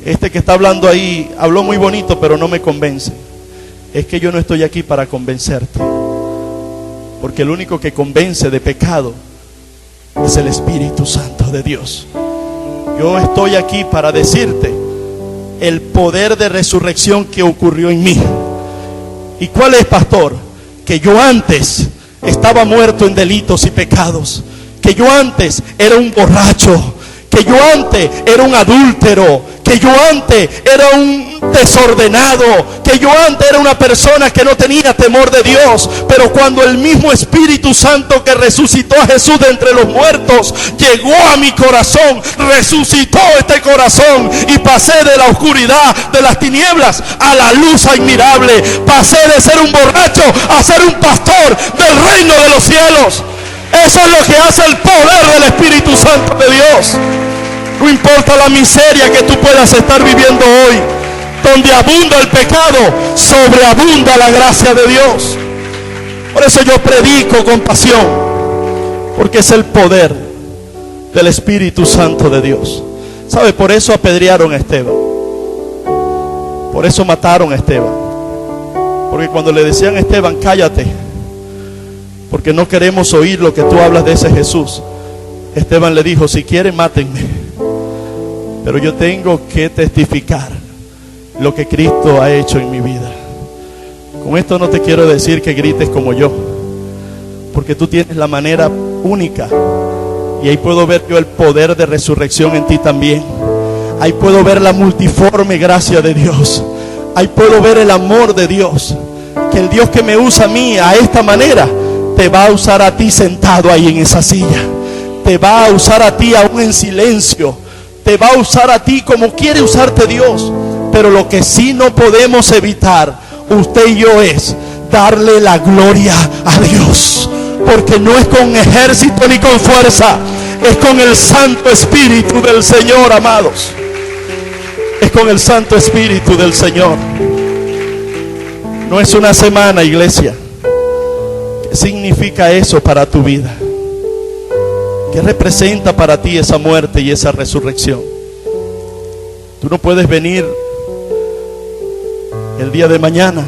Este que está hablando ahí, habló muy bonito, pero no me convence. Es que yo no estoy aquí para convencerte. Porque el único que convence de pecado es el Espíritu Santo de Dios. Yo estoy aquí para decirte el poder de resurrección que ocurrió en mí. ¿Y cuál es, pastor? Que yo antes estaba muerto en delitos y pecados, que yo antes era un borracho, que yo antes era un adúltero, que yo antes era un desordenado, que yo antes era una persona que no tenía temor de Dios. Pero cuando el mismo Espíritu Santo que resucitó a Jesús de entre los muertos llegó a mi corazón, resucitó este corazón, y pasé de la oscuridad, de las tinieblas, a la luz admirable. Pasé de ser un borracho a ser un pastor del reino de los cielos. Eso es lo que hace el poder del Espíritu Santo de Dios. No importa la miseria que tú puedas estar viviendo hoy, donde abunda el pecado, sobreabunda la gracia de Dios. Por eso yo predico con pasión, porque es el poder del Espíritu Santo de Dios. ¿Sabe? Por eso apedrearon a Esteban. Por eso mataron a Esteban. Porque cuando le decían a Esteban, cállate, porque no queremos oír lo que tú hablas de ese Jesús, Esteban le dijo, si quieren mátenme, pero yo tengo que testificar lo que Cristo ha hecho en mi vida. Con esto no te quiero decir que grites como yo, porque tú tienes la manera única, y ahí puedo ver yo el poder de resurrección en ti también. Ahí puedo ver la multiforme gracia de Dios. Ahí puedo ver el amor de Dios, que el Dios que me usa a mí a esta manera te va a usar a ti sentado ahí en esa silla. Te va a usar a ti aún en silencio. Te va a usar a ti como quiere usarte Dios. Pero lo que sí no podemos evitar, usted y yo, es darle la gloria a Dios. Porque no es con ejército ni con fuerza, es con el Santo Espíritu del Señor, amados. Es con el Santo Espíritu del Señor. No es una semana, iglesia. ¿Qué significa eso para tu vida? ¿Qué representa para ti esa muerte y esa resurrección? Tú no puedes venir el día de mañana.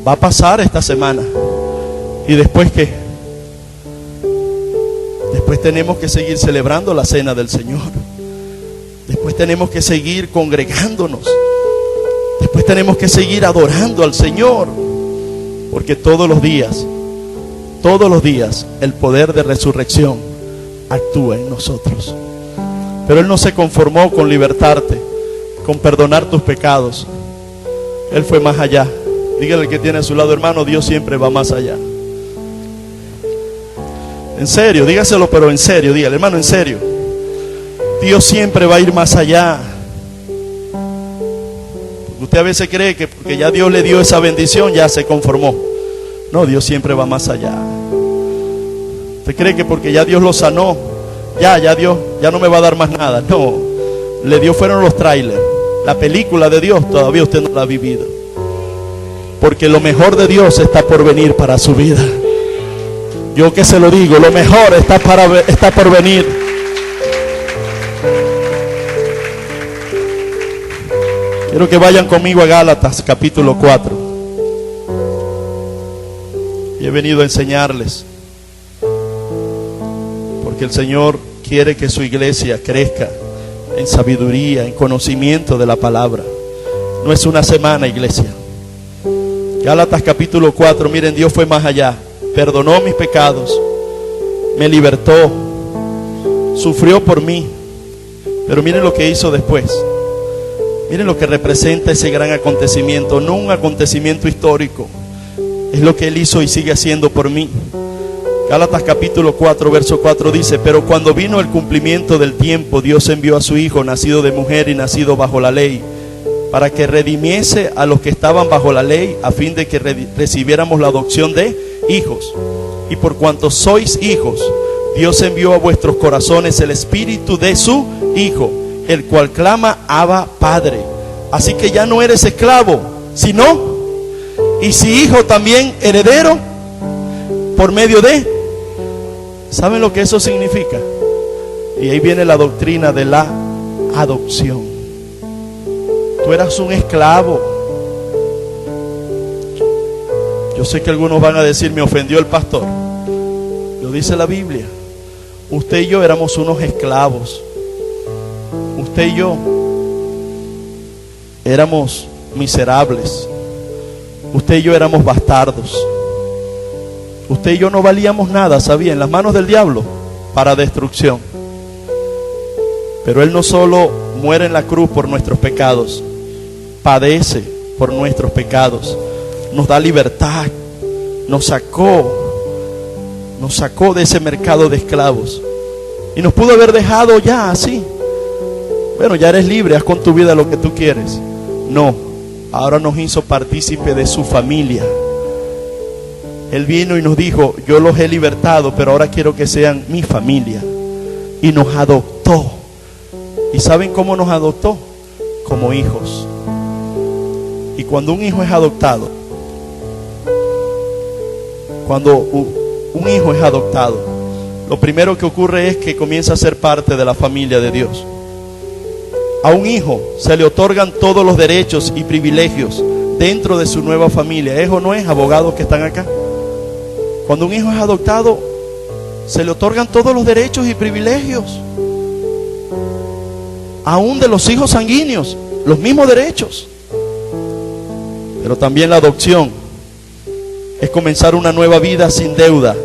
Va a pasar esta semana. ¿Y después qué? Después tenemos que seguir celebrando la cena del Señor. Después tenemos que seguir congregándonos. Después tenemos que seguir adorando al Señor. Porque todos los días, el poder de resurrección actúa en nosotros. Pero Él no se conformó con libertarte, con perdonar tus pecados. Él fue más allá. Dígale al que tiene a su lado: hermano, Dios siempre va más allá. En serio, dígaselo, pero en serio, dígale: hermano, en serio, Dios siempre va a ir más allá. Usted a veces cree que porque ya Dios le dio esa bendición, ya se conformó. No, Dios siempre va más allá. Usted cree que porque ya Dios lo sanó, ya Dios ya no me va a dar más nada. No, le dio fueron los trailers. La película de Dios todavía usted no la ha vivido. Porque lo mejor de Dios está por venir para su vida. Yo que se lo digo, lo mejor está por venir. Quiero que vayan conmigo a Gálatas capítulo 4. Y he venido a enseñarles, porque el Señor quiere que su iglesia crezca en sabiduría, en conocimiento de la palabra. No es una semana, iglesia. Gálatas capítulo 4, miren, Dios fue más allá. Perdonó mis pecados, me libertó, sufrió por mí. Pero miren lo que hizo después. Miren lo que representa ese gran acontecimiento. No un acontecimiento histórico, es lo que Él hizo y sigue haciendo por mí. Gálatas capítulo 4, verso 4 dice: pero cuando vino el cumplimiento del tiempo, Dios envió a su Hijo, nacido de mujer y nacido bajo la ley, para que redimiese a los que estaban bajo la ley, a fin de que recibiéramos la adopción de hijos. Y por cuanto sois hijos, Dios envió a vuestros corazones el espíritu de su Hijo, el cual clama: Abba, Padre. Así que ya no eres esclavo, sino, y si hijo, también heredero por medio de. ¿Saben lo que eso significa? Y ahí viene la doctrina de la adopción. Tú eras un esclavo. Yo sé que algunos van a decir: me ofendió el pastor. Lo dice la Biblia. Usted y yo éramos unos esclavos. Usted y yo éramos miserables. Usted y yo éramos bastardos. Usted y yo no valíamos nada, ¿sabía? En las manos del diablo, para destrucción. Pero Él no solo muere en la cruz por nuestros pecados, padece por nuestros pecados, nos da libertad, nos sacó de ese mercado de esclavos. Y nos pudo haber dejado ya así. Bueno, ya eres libre, haz con tu vida lo que tú quieres. No, ahora nos hizo partícipe de su familia. Él vino y nos dijo: yo los he libertado, pero ahora quiero que sean mi familia. Y nos adoptó. ¿Y saben cómo nos adoptó? Como hijos. Y cuando un hijo es adoptado, lo primero que ocurre es que comienza a ser parte de la familia de Dios. A un hijo se le otorgan todos los derechos y privilegios dentro de su nueva familia. ¿Es o no es, abogados que están acá? Cuando un hijo es adoptado, se le otorgan todos los derechos y privilegios, aún de los hijos sanguíneos, los mismos derechos. Pero también la adopción es comenzar una nueva vida sin deuda,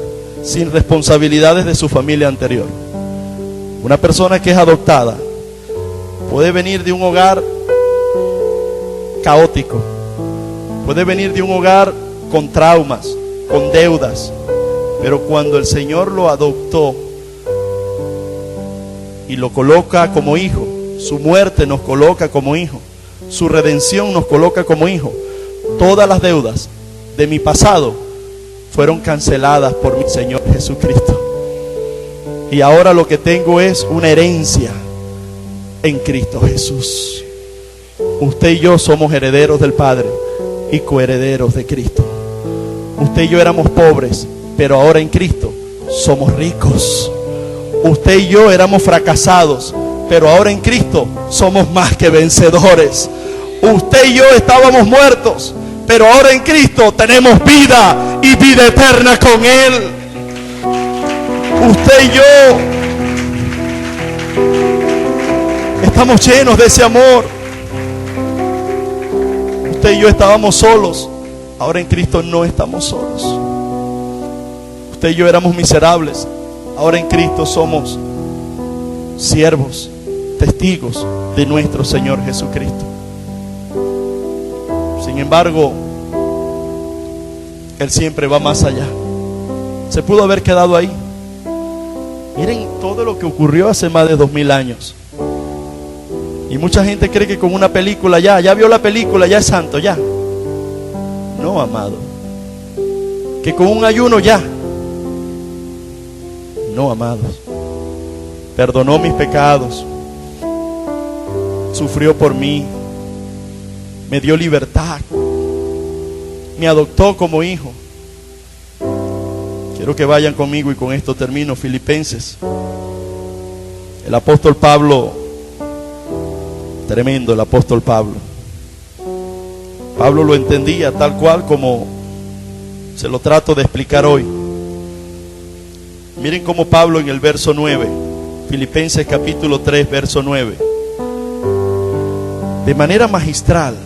sin responsabilidades de su familia anterior. Una persona que es adoptada puede venir de un hogar caótico, puede venir de un hogar con traumas, con deudas, pero cuando el Señor lo adoptó y lo coloca como hijo, Su muerte nos coloca como hijos. Su redención nos coloca como hijos. Todas las deudas de mi pasado fueron canceladas por mi Señor Jesucristo. Y ahora lo que tengo es una herencia en Cristo Jesús. Usted y yo somos herederos del Padre y coherederos de Cristo. Usted y yo éramos pobres, pero ahora en Cristo somos ricos. Usted y yo éramos fracasados, pero ahora en Cristo somos más que vencedores. Usted y yo estábamos muertos, pero ahora en Cristo tenemos vida y vida eterna con Él. Usted y yo estamos llenos de ese amor. Usted y yo estábamos solos, ahora en Cristo no estamos solos. Usted y yo éramos miserables, ahora en Cristo somos siervos, testigos de nuestro Señor Jesucristo. Sin embargo, Él siempre va más allá. Se pudo haber quedado ahí. Miren todo lo que ocurrió hace más de 2000 años. Y mucha gente cree que con una película ya vio la película, ya es santo, ya. No, amado. Que con un ayuno ya. No, amados. Perdonó mis pecados. Sufrió por mí. Me dio libertad. Me adoptó como hijo. Quiero que vayan conmigo y con esto termino. Filipenses. El apóstol Pablo, tremendo el apóstol Pablo. Pablo lo entendía tal cual como se lo trato de explicar hoy. Miren cómo Pablo en el verso 9, Filipenses capítulo 3, verso 9, de manera magistral,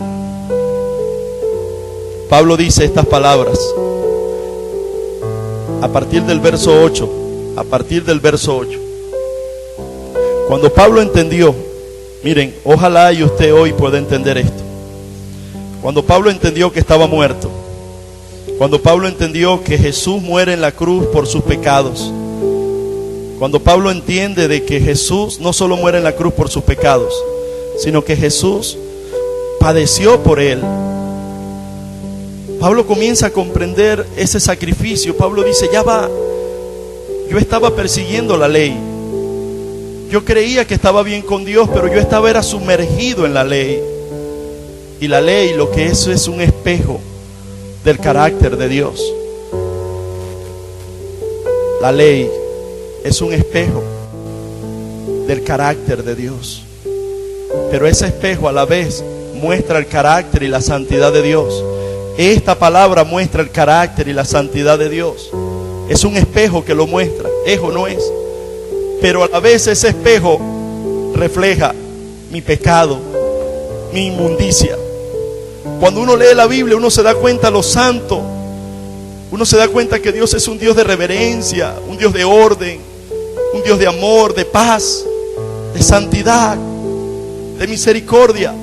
Pablo dice estas palabras a partir del verso 8. A partir del verso 8. Cuando Pablo entendió, miren, ojalá y usted hoy pueda entender esto. Cuando Pablo entendió que estaba muerto, cuando Pablo entendió que Jesús muere en la cruz por sus pecados, cuando Pablo entiende de que Jesús no solo muere en la cruz por sus pecados, sino que Jesús padeció por él, Pablo comienza a comprender ese sacrificio. Pablo dice, ya va, yo estaba persiguiendo la ley. Yo creía que estaba bien con Dios, pero yo era sumergido en la ley. Y la ley, lo que es un espejo del carácter de Dios. La ley es un espejo del carácter de Dios. Pero ese espejo a la vez muestra el carácter y la santidad de Dios. Esta palabra muestra el carácter y la santidad de Dios. Es un espejo que lo muestra. Espejo no es. Pero a la vez ese espejo refleja mi pecado, mi inmundicia. Cuando uno lee la Biblia, uno se da cuenta de lo santo. Uno se da cuenta que Dios es un Dios de reverencia, un Dios de orden, un Dios de amor, de paz, de santidad, de misericordia.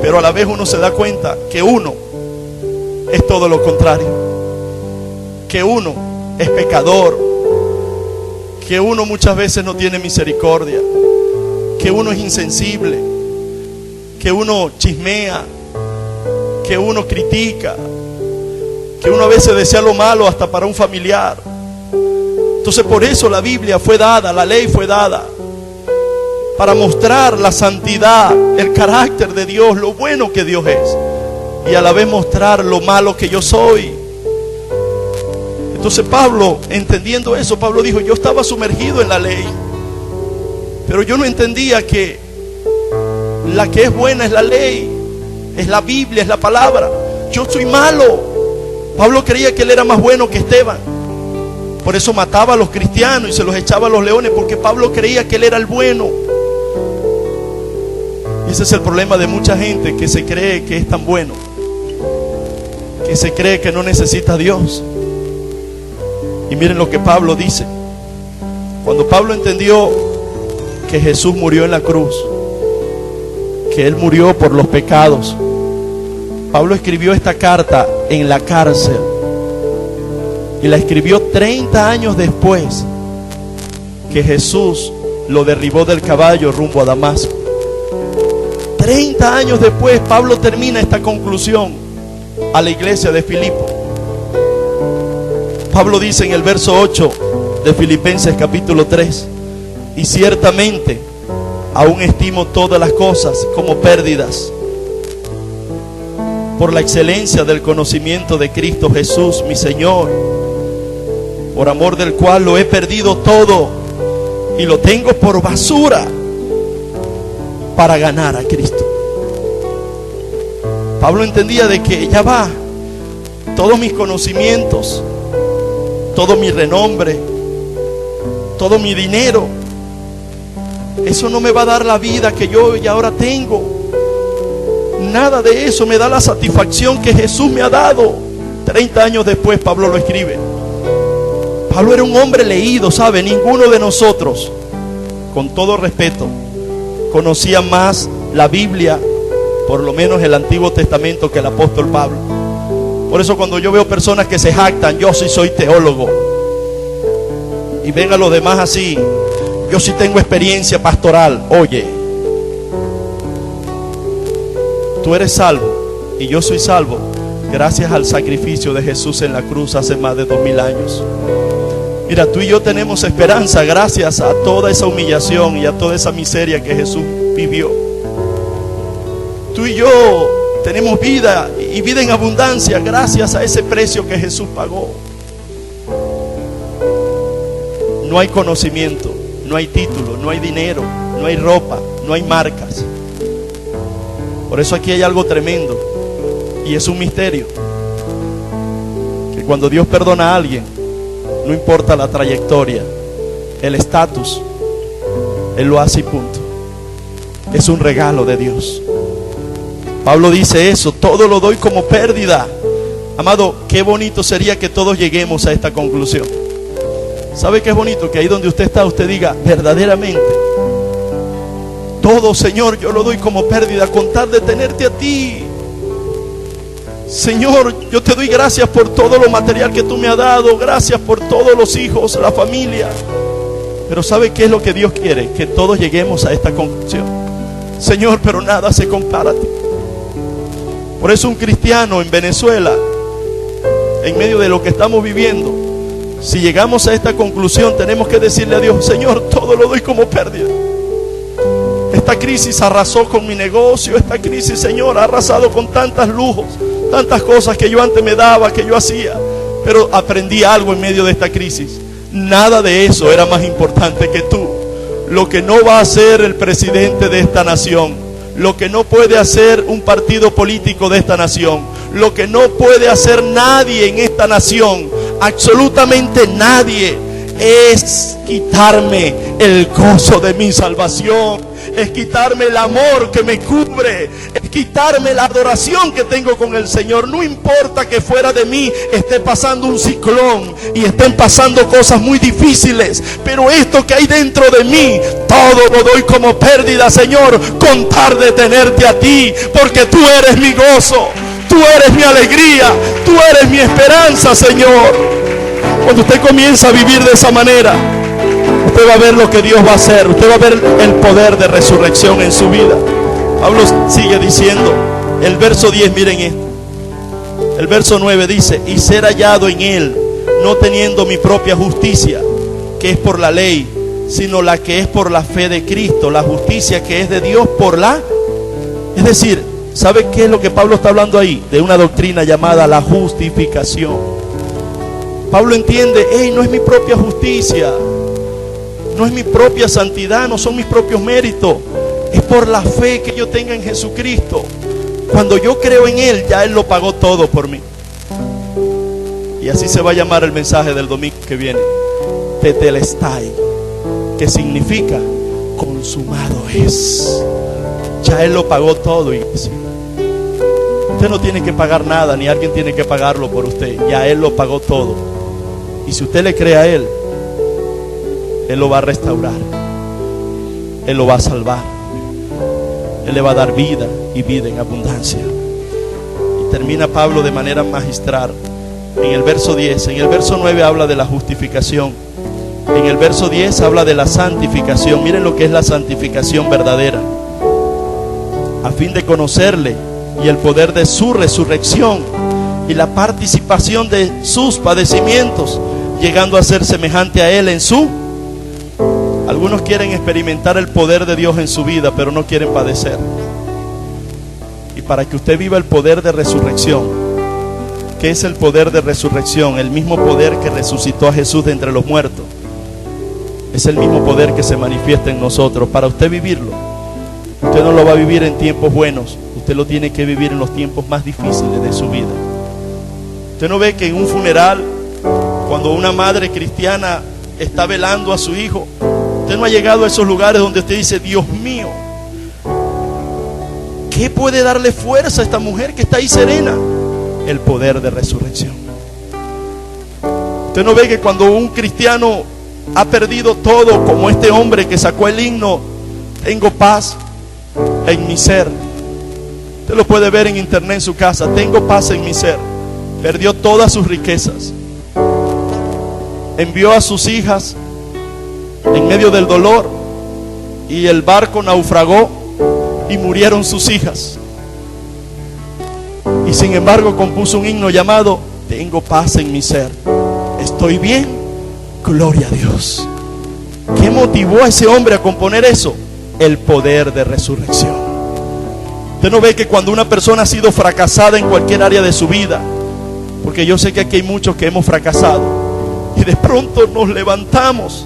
Pero a la vez uno se da cuenta que uno es todo lo contrario. Que uno es pecador. Que uno muchas veces no tiene misericordia. Que uno es insensible. Que uno chismea. Que uno critica. Que uno a veces desea lo malo hasta para un familiar. Entonces por eso la Biblia fue dada, la ley fue dada, para mostrar la santidad, el carácter de Dios, lo bueno que Dios es, y a la vez mostrar lo malo que yo soy. Entonces Pablo, entendiendo eso, Pablo dijo, yo estaba sumergido en la ley, pero yo no entendía que la que es buena es la ley, es la Biblia, es la palabra. Yo soy malo. Pablo creía que él era más bueno que Esteban. Por eso mataba a los cristianos y se los echaba a los leones, porque Pablo creía que él era el bueno. Y ese es el problema de mucha gente que se cree que es tan bueno, que se cree que no necesita a Dios. Y miren lo que Pablo dice. Cuando Pablo entendió que Jesús murió en la cruz, que Él murió por los pecados, Pablo escribió esta carta en la cárcel. Y la escribió 30 años después que Jesús lo derribó del caballo rumbo a Damasco. 30 años después, Pablo termina esta conclusión a la iglesia de Filipo. Pablo dice en el verso 8 de Filipenses capítulo 3: y ciertamente aún estimo todas las cosas como pérdidas por la excelencia del conocimiento de Cristo Jesús, mi Señor, por amor del cual lo he perdido todo y lo tengo por basura para ganar a Cristo. Pablo entendía de que ya va, todos mis conocimientos, todo mi renombre, todo mi dinero, eso no me va a dar la vida que yo ya ahora tengo. Nada de eso me da la satisfacción que Jesús me ha dado. 30 años después Pablo lo escribe. Pablo era un hombre leído, ¿sabe? Ninguno de nosotros, con todo respeto, conocía más la Biblia, por lo menos el Antiguo Testamento, que el apóstol Pablo. Por eso cuando yo veo personas que se jactan, yo sí soy teólogo, y ven a los demás así, yo sí tengo experiencia pastoral. Oye, tú eres salvo y yo soy salvo gracias al sacrificio de Jesús en la cruz hace más de 2000 años. Mira, tú y yo tenemos esperanza gracias a toda esa humillación y a toda esa miseria que Jesús vivió. Tú y yo tenemos vida, y vida en abundancia, gracias a ese precio que Jesús pagó. No hay conocimiento, no hay título, no hay dinero, no hay ropa, no hay marcas. Por eso aquí hay algo tremendo, y es un misterio, que cuando Dios perdona a alguien, no importa la trayectoria, el estatus, Él lo hace y punto. Es un regalo de Dios. Pablo dice eso: todo lo doy como pérdida. Amado, qué bonito sería que todos lleguemos a esta conclusión. ¿Sabe qué es bonito? Que ahí donde usted está, usted diga verdaderamente: todo, Señor, yo lo doy como pérdida con tal de tenerte a ti. Señor, yo te doy gracias por todo lo material que tú me has dado, gracias por todos los hijos, la familia. Pero ¿sabe qué es lo que Dios quiere? Que todos lleguemos a esta conclusión: Señor, pero nada se compara a ti. Por eso un cristiano en Venezuela, en medio de lo que estamos viviendo, si llegamos a esta conclusión, tenemos que decirle a Dios: Señor, todo lo doy como pérdida. Esta crisis arrasó con mi negocio. Esta crisis, Señor, ha arrasado con tantos lujos, tantas cosas que yo antes me daba, que yo hacía. Pero aprendí algo en medio de esta crisis: nada de eso era más importante que tú. Lo que no va a hacer el presidente de esta nación, lo que no puede hacer un partido político de esta nación, lo que no puede hacer nadie en esta nación, absolutamente nadie, es quitarme el gozo de mi salvación, es quitarme el amor que me cubre, es quitarme la adoración que tengo con el Señor. No importa que fuera de mí esté pasando un ciclón y estén pasando cosas muy difíciles, pero esto que hay dentro de mí, todo lo doy como pérdida, Señor, con tal de tenerte a ti, porque tú eres mi gozo, tú eres mi alegría, tú eres mi esperanza, Señor. Cuando usted comienza a vivir de esa manera, usted va a ver lo que Dios va a hacer. Usted va a ver el poder de resurrección en su vida. Pablo sigue diciendo, el verso 10, miren esto. El verso 9 dice: y ser hallado en Él, no teniendo mi propia justicia, que es por la ley, sino la que es por la fe de Cristo, la justicia que es de Dios por la... Es decir, ¿sabe qué es lo que Pablo está hablando ahí? De una doctrina llamada la justificación. Pablo entiende: hey, no es mi propia justicia, no es mi propia santidad, no son mis propios méritos, es por la fe que yo tenga en Jesucristo. Cuando yo creo en Él, ya Él lo pagó todo por mí. Y así se va a llamar el mensaje del domingo que viene: Tetelestai, que significa consumado es. Ya Él lo pagó todo, iglesia. Usted no tiene que pagar nada, ni alguien tiene que pagarlo por usted. Ya Él lo pagó todo. Y si usted le cree a Él, Él lo va a restaurar, Él lo va a salvar, Él le va a dar vida y vida en abundancia. Y termina Pablo de manera magistral en el verso 10. En el verso 9 habla de la justificación. En el verso 10 habla de la santificación. Miren lo que es la santificación verdadera. a fin de conocerle y el poder de su resurrección y la participación de sus padecimientos, llegando a ser semejante a él en su... Algunos quieren experimentar el poder de Dios en su vida, pero no quieren padecer. Y para que usted viva el poder de resurrección, ¿qué es el poder de resurrección? El mismo poder que resucitó a Jesús de entre los muertos. Es el mismo poder que se manifiesta en nosotros. Para usted vivirlo, usted no lo va a vivir en tiempos buenos, usted lo tiene que vivir en los tiempos más difíciles de su vida. Usted no ve que en un funeral, cuando una madre cristiana está velando a su hijo, usted no ha llegado a esos lugares donde usted dice: Dios mío, ¿qué puede darle fuerza a esta mujer que está ahí serena? El poder de resurrección. Usted no ve que cuando un cristiano ha perdido todo, como este hombre que sacó el himno, tengo paz en mi ser. Usted lo puede ver en internet en su casa. Tengo paz en mi ser. Perdió todas sus riquezas. Envió a sus hijas en medio del dolor y el barco naufragó y murieron sus hijas. Y sin embargo compuso un himno llamado Tengo paz en mi ser. Estoy bien, gloria a Dios. ¿Qué motivó a ese hombre a componer eso? El poder de resurrección. Usted no ve que cuando una persona ha sido fracasada en cualquier área de su vida, porque yo sé que aquí hay muchos que hemos fracasado, y de pronto nos levantamos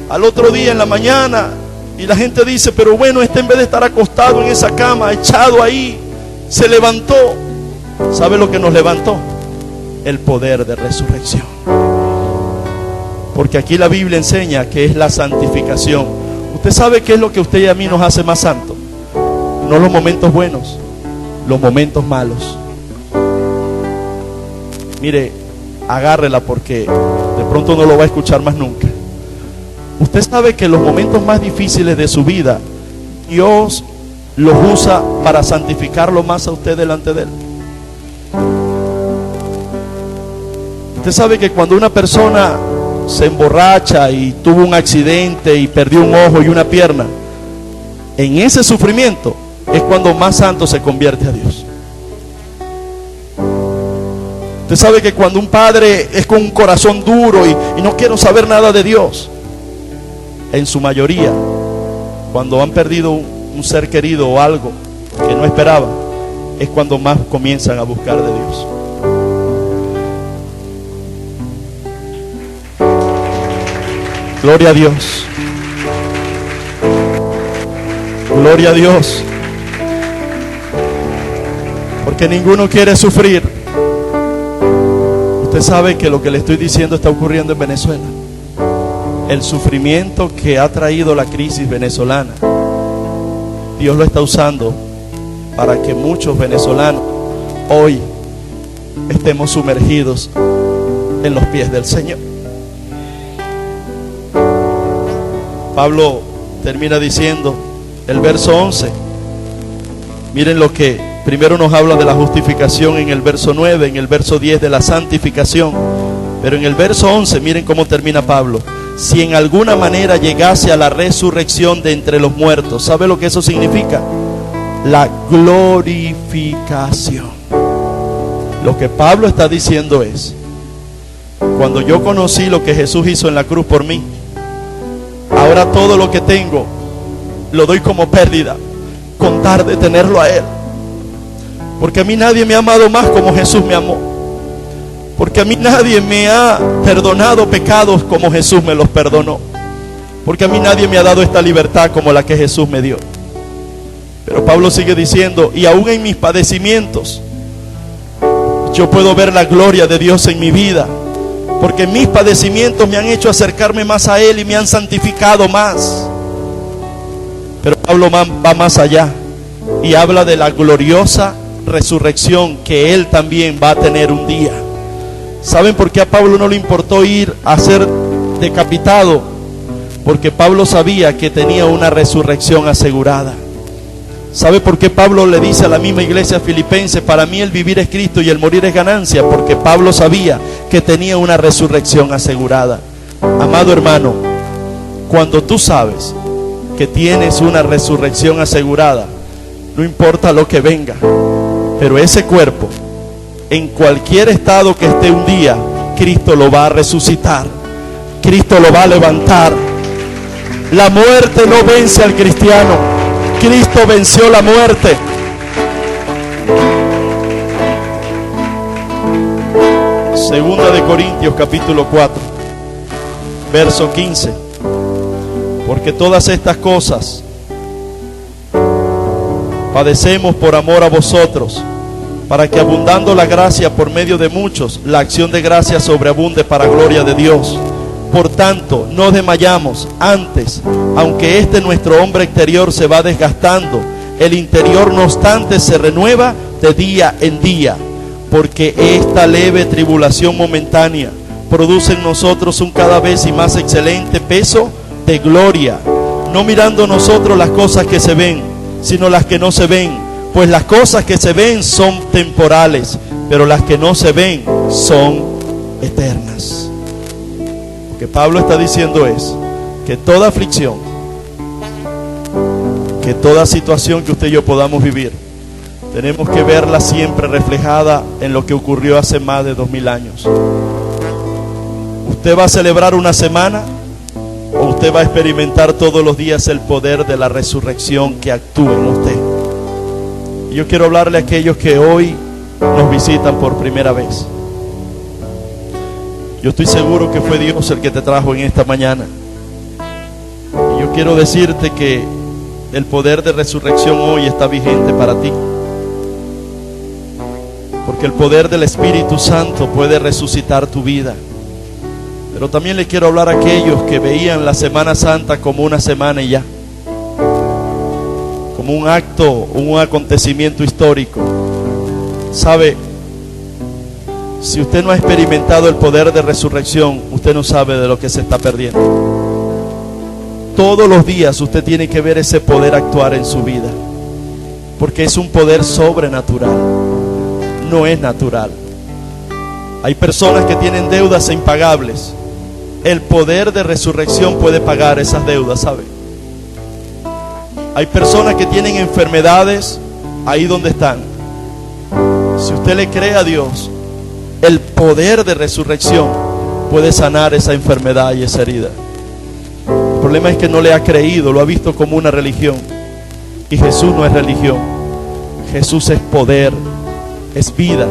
al otro día en la mañana y la gente dice: pero bueno, este en vez de estar acostado en esa cama, echado ahí, se levantó. ¿Sabe lo que nos levantó? El poder de resurrección. Porque aquí la Biblia enseña que es la santificación. ¿Usted sabe qué es lo que a usted y a mí nos hace más santos? No los momentos buenos, los momentos malos. Mire, agárrela porque de pronto no lo va a escuchar más nunca. Usted sabe que los momentos más difíciles de su vida, Dios los usa para santificarlo más a usted delante de Él. Usted sabe que cuando una persona se emborracha y tuvo un accidente y perdió un ojo y una pierna, en ese sufrimiento es cuando más santo se convierte a Dios. Usted sabe que cuando un padre es con un corazón duro y no quiere saber nada de Dios, en su mayoría, cuando han perdido un ser querido o algo que no esperaban, es cuando más comienzan a buscar de Dios. Gloria a Dios. Gloria a Dios. Porque ninguno quiere sufrir. Usted sabe que lo que le estoy diciendo está ocurriendo en Venezuela. El sufrimiento que ha traído la crisis venezolana, Dios lo está usando para que muchos venezolanos hoy estemos sumergidos en los pies del Señor. Pablo termina diciendo el verso 11. Miren lo que primero nos habla de la justificación en el verso 9, en el verso 10 de la santificación, pero en el verso 11 miren cómo termina Pablo: si en alguna manera llegase a la resurrección de entre los muertos. ¿Sabe lo que eso significa? La glorificación. Lo que Pablo está diciendo es: cuando yo conocí lo que Jesús hizo en la cruz por mí, ahora todo lo que tengo lo doy como pérdida con tal de tenerlo a Él. Porque a mí nadie me ha amado más como Jesús me amó. Porque a mí nadie me ha perdonado pecados como Jesús me los perdonó. Porque a mí nadie me ha dado esta libertad como la que Jesús me dio. Pero Pablo sigue diciendo: y aún en mis padecimientos yo puedo ver la gloria de Dios en mi vida. Porque mis padecimientos me han hecho acercarme más a Él y me han santificado más. Pero Pablo va más allá y habla de la gloriosa resurrección que Él también va a tener un día. ¿Saben por qué a Pablo no le importó ir a ser decapitado? Porque Pablo sabía que tenía una resurrección asegurada. ¿Sabe por qué Pablo le dice a la misma iglesia filipense: para mí el vivir es Cristo y el morir es ganancia? Porque Pablo sabía que tenía una resurrección asegurada. Amado hermano, cuando tú sabes que tienes una resurrección asegurada, no importa lo que venga, pero ese cuerpo, en cualquier estado que esté un día, Cristo lo va a resucitar, Cristo lo va a levantar. La muerte no vence al cristiano, Cristo venció la muerte. Segunda de Corintios capítulo 4, verso 15. Porque todas estas cosas padecemos por amor a vosotros, para que abundando la gracia por medio de muchos, la acción de gracia sobreabunde para gloria de Dios. Por tanto, no desmayamos, antes, aunque nuestro hombre exterior se va desgastando, el interior no obstante se renueva de día en día, porque esta leve tribulación momentánea produce en nosotros un cada vez y más excelente peso de gloria, no mirando nosotros las cosas que se ven, sino las que no se ven, pues las cosas que se ven son temporales, pero las que no se ven son eternas. Lo que Pablo está diciendo es que toda aflicción, que toda situación que usted y yo podamos vivir, tenemos que verla siempre reflejada en lo que ocurrió hace más de 2000 años. ¿Usted va a celebrar una semana o usted va a experimentar todos los días el poder de la resurrección que actúa en usted? Y yo quiero hablarle a aquellos que hoy nos visitan por primera vez. Yo estoy seguro que fue Dios el que te trajo en esta mañana. Y yo quiero decirte que el poder de resurrección hoy está vigente para ti. Porque el poder del Espíritu Santo puede resucitar tu vida. Pero también le quiero hablar a aquellos que veían la Semana Santa como una semana y ya, como un acto, un acontecimiento histórico. ¿Sabe? Si usted no ha experimentado el poder de resurrección, usted no sabe de lo que se está perdiendo. Todos los días usted tiene que ver ese poder actuar en su vida, porque es un poder sobrenatural, no es natural. Hay personas que tienen deudas impagables. El poder de resurrección puede pagar esas deudas, ¿sabe? Hay personas que tienen enfermedades ahí donde están. Si usted le cree a Dios, el poder de resurrección puede sanar esa enfermedad y esa herida. El problema es que no le ha creído, lo ha visto como una religión. Y Jesús no es religión. Jesús es poder, es vida.